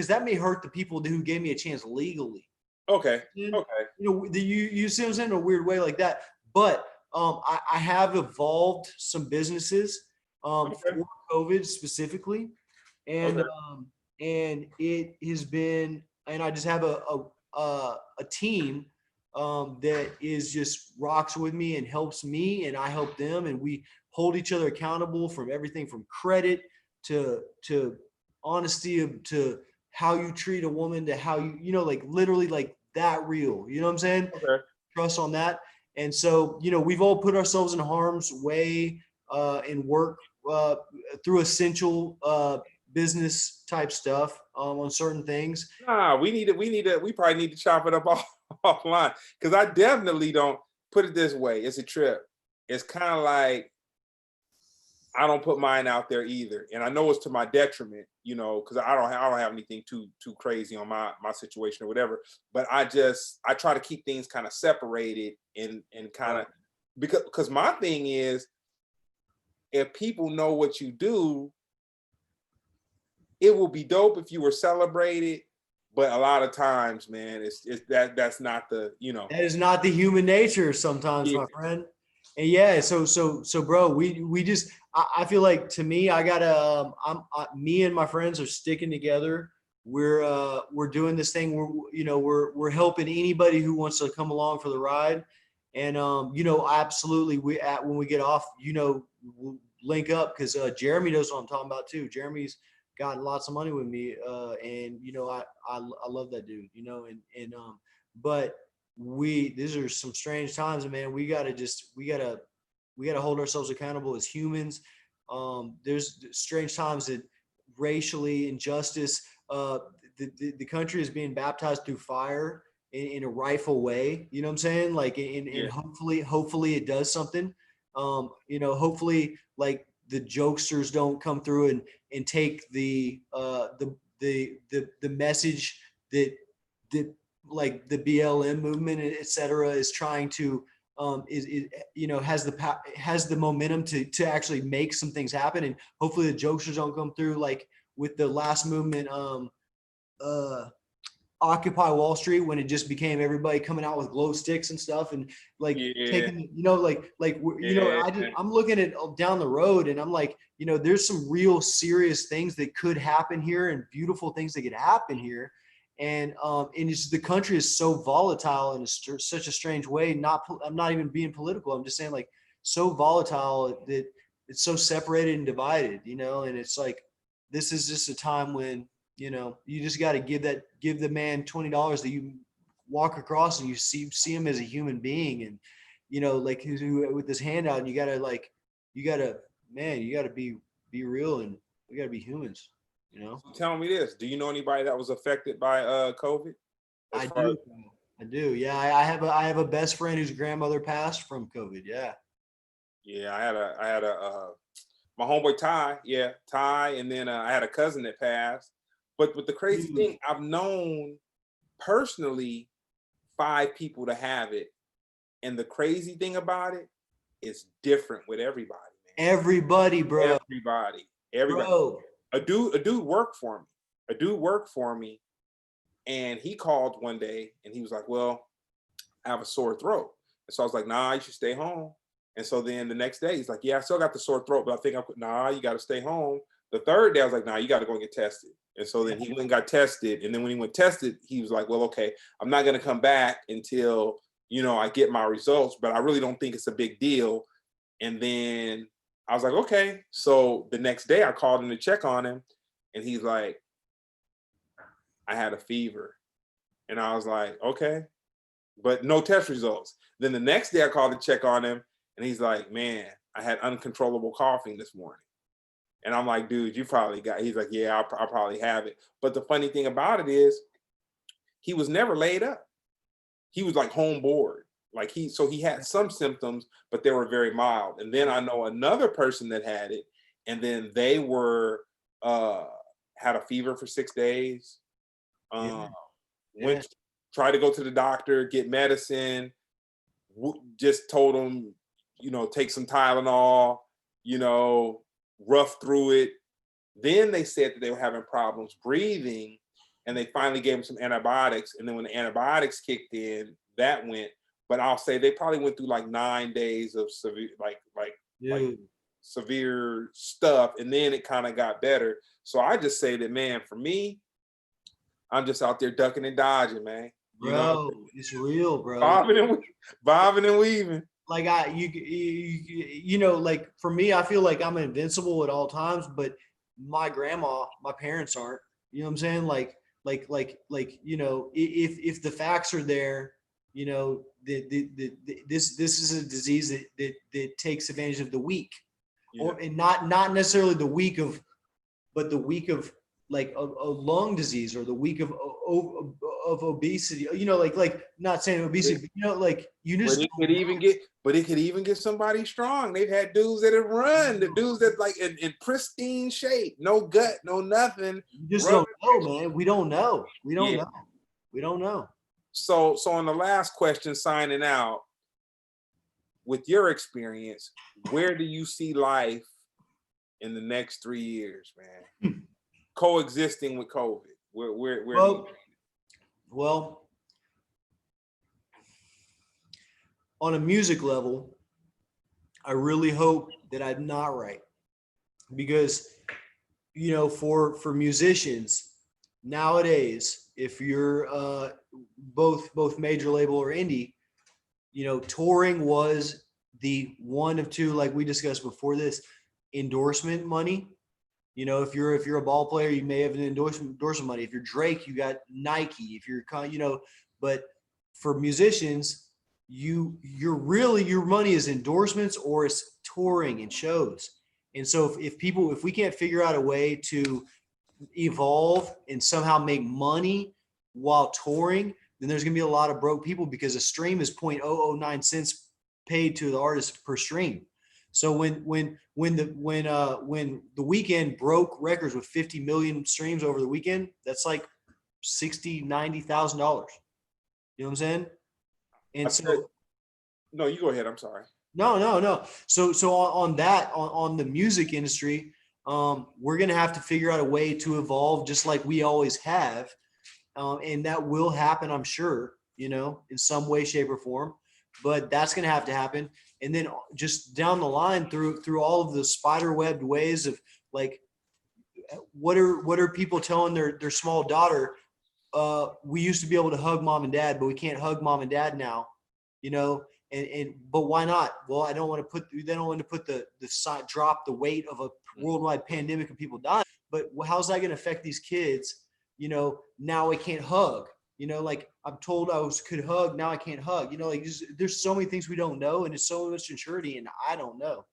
that may hurt the people who gave me a chance legally. Okay. You know, you see what I'm saying, in a weird way like that. But I have evolved some businesses for COVID specifically, and and it has been, and I just have a team that is just rocks with me and helps me, and I help them, and we hold each other accountable from everything from credit to honesty to how you treat a woman to how you know, like literally like that real. You know what I'm saying? Okay. Trust on that. And so, you know, we've all put ourselves in harm's way and work through essential business type stuff on certain things. Nah, we probably need to chop it up offline because I definitely don't put it this way. It's a trip. It's kind of like I don't put mine out there either, and I know it's to my detriment, you know, because I don't have anything too crazy on my situation or whatever. But I try to keep things kind of separated and kind of because my thing is, if people know what you do, it will be dope if you were celebrated. But a lot of times, man, that's not the, you know, that is not the human nature sometimes, my friend. And yeah, so bro, we just I feel like, to me, I gotta me and my friends are sticking together we're doing this thing. We're helping anybody who wants to come along for the ride. And absolutely, when we get off, we'll link up, because Jeremy knows what I'm talking about too. Jeremy's gotten lots of money with me, and I love that dude. But these are some strange times, man. We gotta hold ourselves accountable as humans. There's strange times that racially injustice. The country is being baptized through fire in a rightful way. You know what I'm saying? Like, and hopefully it does something. Hopefully, like, the jokesters don't come through and take the message that like the BLM movement, et cetera, is trying to has the momentum to actually make some things happen. And hopefully the jokesters don't come through like with the last movement, Occupy Wall Street, when it just became everybody coming out with glow sticks and stuff, and like taking, I'm looking at down the road, and I'm like, there's some real serious things that could happen here, and beautiful things that could happen here. And the country is so volatile in such a strange way. I'm not even being political. I'm just saying, like, so volatile that it's so separated and divided, and it's like, this is just a time when, you just got to give the man $20 that you walk across, and you see him as a human being, and like, with this handout, and you gotta be real, and we gotta be humans. So tell me this: do you know anybody that was affected by COVID? I do. Yeah, I have a best friend whose grandmother passed from COVID. Yeah. Yeah, I had my homeboy Ty. Yeah, Ty, and then I had a cousin that passed. But the crazy thing, I've known personally 5 people to have it, and the crazy thing about it is different with everybody, man. Everybody, bro. Everybody. Bro. A dude worked for me. And he called one day and he was like, well, I have a sore throat. And so I was like, nah, you should stay home. And so then the next day he's like, yeah, I still got the sore throat, but I think you got to stay home. The third day I was like, nah, you got to go and get tested. And so then he went and got tested. And then when he went tested, he was like, well, okay, I'm not going to come back until, I get my results, but I really don't think it's a big deal. And then I was like, okay. So the next day I called him to check on him, and he's like, I had a fever. And I was like, okay, but no test results. Then the next day I called to check on him, and he's like, man, I had uncontrollable coughing this morning. And I'm like, dude, you probably he's like, yeah, I probably have it. But the funny thing about it is, he was never laid up. He was like home board. Like he had some symptoms, but they were very mild. And then I know another person that had it, and then they were had a fever for 6 days. Tried to go to the doctor, get medicine, just told them, take some Tylenol, rough through it. Then they said that they were having problems breathing, and they finally gave him some antibiotics. And then when the antibiotics kicked in, that went. But I'll say they probably went through like 9 days of severe, like severe stuff, and then it kind of got better. So I just say that, man, for me, I'm just out there ducking and dodging, man. Bro, it's real, bro. Bobbing and weaving. Like like, for me, I feel like I'm invincible at all times, but my grandma, my parents aren't. You know what I'm saying? Like, if the facts are there, this is a disease that takes advantage of the weak, and not necessarily the weak of, but the weak of, like a lung disease, or the weak of obesity. Like not saying obesity, but like you just. But it could even get somebody strong. They've had dudes that have run, the dudes that like in pristine shape, no gut, no nothing. You just don't know, man. We don't know. We don't know. So on the last question, signing out, with your experience, where do you see life in the next 3 years, man? Coexisting with COVID. Where well, on a music level, I really hope that I'm not right, because for musicians, nowadays, if you're both major label or indie, touring was the one of two, like we discussed before this, endorsement money. If you're a ball player, you may have an endorsement money. If you're Drake, you got Nike. If you're but for musicians, your money is endorsements or it's touring and shows. And so if we can't figure out a way to evolve and somehow make money while touring, then there's going to be a lot of broke people because a stream is 0.009 cents paid to the artist per stream. So when the weekend broke records with 50 million streams over the weekend, that's like $60,000-$90,000. You know what I'm saying? And so no, you go ahead. I'm sorry. no. So on the music industry, we're gonna have to figure out a way to evolve, just like we always have, and that will happen, I'm sure. In some way, shape, or form. But that's gonna have to happen, and then just down the line through all of the spider webbed ways of like, what are people telling their small daughter? We used to be able to hug mom and dad, but we can't hug mom and dad now. You know, but why not? Well, they don't want to put the side, drop the weight of a worldwide pandemic of people dying. But how's that going to affect these kids? Now I can't hug. Like I'm told could hug, now I can't hug. Like there's so many things we don't know, and it's so much maturity, and I don't know.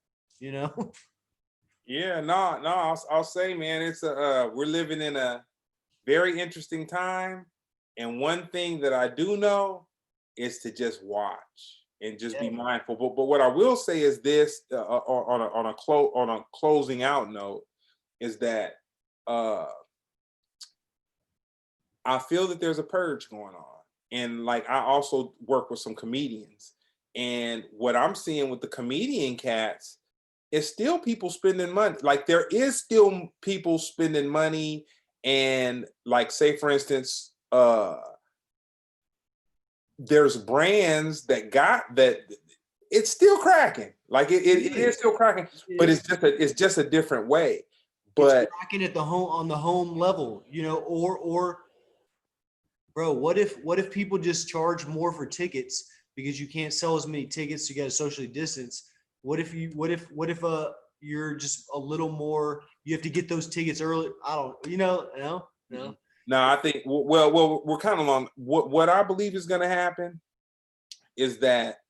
Yeah, no, I'll say, man, it's we're living in a very interesting time, and one thing that I do know is to just watch and just be mindful. But what I will say is this, on a closing out note, is that I feel that there's a purge going on, and like I also work with some comedians, and what I'm seeing with the comedian cats is still people spending money. Like there is still people spending money, and like say for instance, there's brands that got that. It's still cracking. Like it is still cracking, but it's just a different way. But it's cracking at on the home level, or bro, what if people just charge more for tickets because you can't sell as many tickets, you got to socially distance? What if you're just a little more, you have to get those tickets early? I don't, no. No, I think we're kind of on what I believe is going to happen is that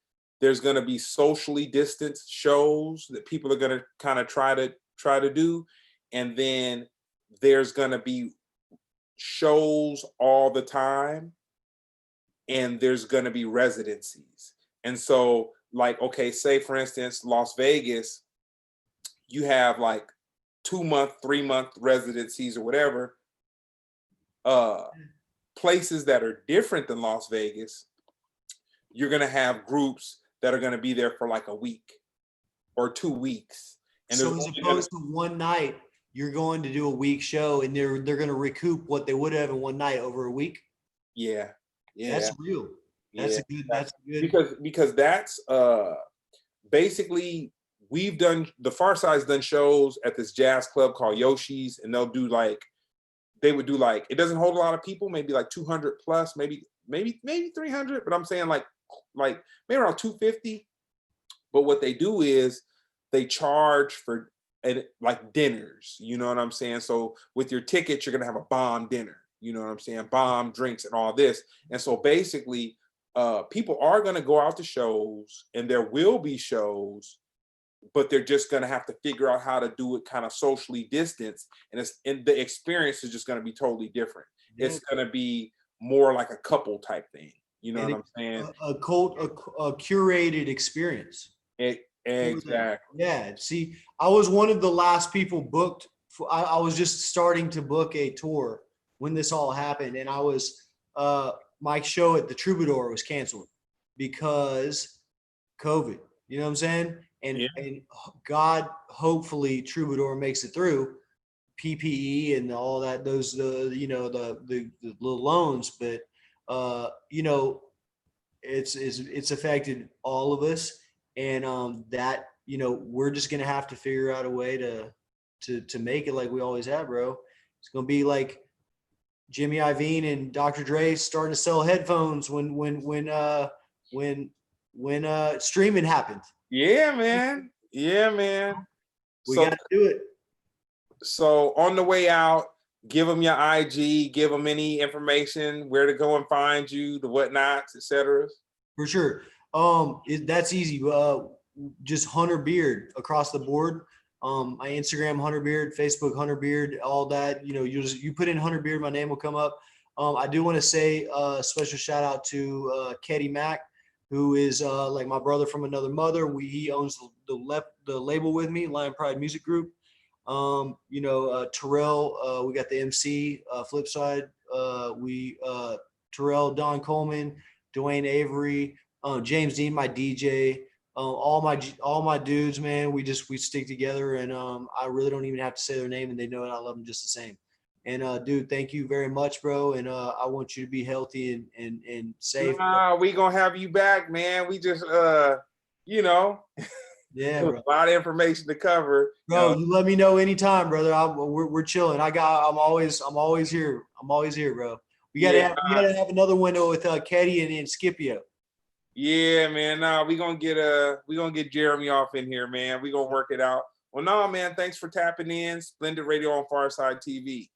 there's going to be socially distanced shows that people are going to kind of try to do, and then there's going to be shows all the time, and there's going to be residencies. And so like, okay, say for instance Las Vegas, you have like 2-month 3-month residencies or whatever. Places that are different than Las Vegas, you're going to have groups that are going to be there for like a week or 2 weeks. And so as opposed to one night, you're going to do a week show, and they're going to recoup what they would have in one night over a week. Yeah. That's real. That's good. Because that's basically, the Pharcyde's done shows at this jazz club called Yoshi's, and they would do like, it doesn't hold a lot of people, maybe like 200 plus, maybe 300, but I'm saying like maybe around 250. But what they do is they charge for like dinners, you know what I'm saying? So with your tickets, you're gonna have a bomb dinner, you know what I'm saying? Bomb drinks and all this. And so basically, people are gonna go out to shows, and there will be shows, but they're just going to have to figure out how to do it kind of socially distanced, and the experience is just going to be totally different. It's going to be more like a couple type thing, you know what I'm saying? A curated experience. Exactly. Yeah. See, I was one of the last people booked. I was just starting to book a tour when this all happened, and I was my show at the Troubadour was canceled because COVID. You know what I'm saying? And God, hopefully Troubadour makes it through PPE and all that, those the loans, but it's affected all of us, and that we're just gonna have to figure out a way to make it like we always have, bro. It's gonna be like Jimmy Iovine and Dr. Dre starting to sell headphones when streaming happened. Yeah, man. Yeah, man. We So got to do it. so on the way out, give them your IG, give them any information, where to go and find you, the whatnots, etc. For sure. That's easy. Just Hunter Beard across the board. My Instagram Hunter Beard, Facebook Hunter Beard, all that. You know, you put in Hunter Beard, my name will come up. I do want to say a special shout out to Ketty Mack, who is like my brother from another mother. He owns the label with me, Lion Pride Music Group. Terrell, we got the MC, Flipside. Terrell, Don Coleman, Dwayne Avery, James Dean, my DJ, all my dudes, man. We stick together, and I really don't even have to say their name, and they know it. I love them just the same. And dude, thank you very much, bro. And I want you to be healthy and safe. Nah, we gonna have you back, man. We just you know, Yeah, a bro. lot of information to cover. Bro, you let me know anytime, brother. We're chilling. I'm always here. I'm always here, bro. Yeah, We gotta have another window with Ketty and Scipio. yeah, man. Nah, we gonna get Jeremy off in here, man. We gonna work it out. Well, no, man. Thanks for tapping in. Splendid Radio on Pharcyde TV.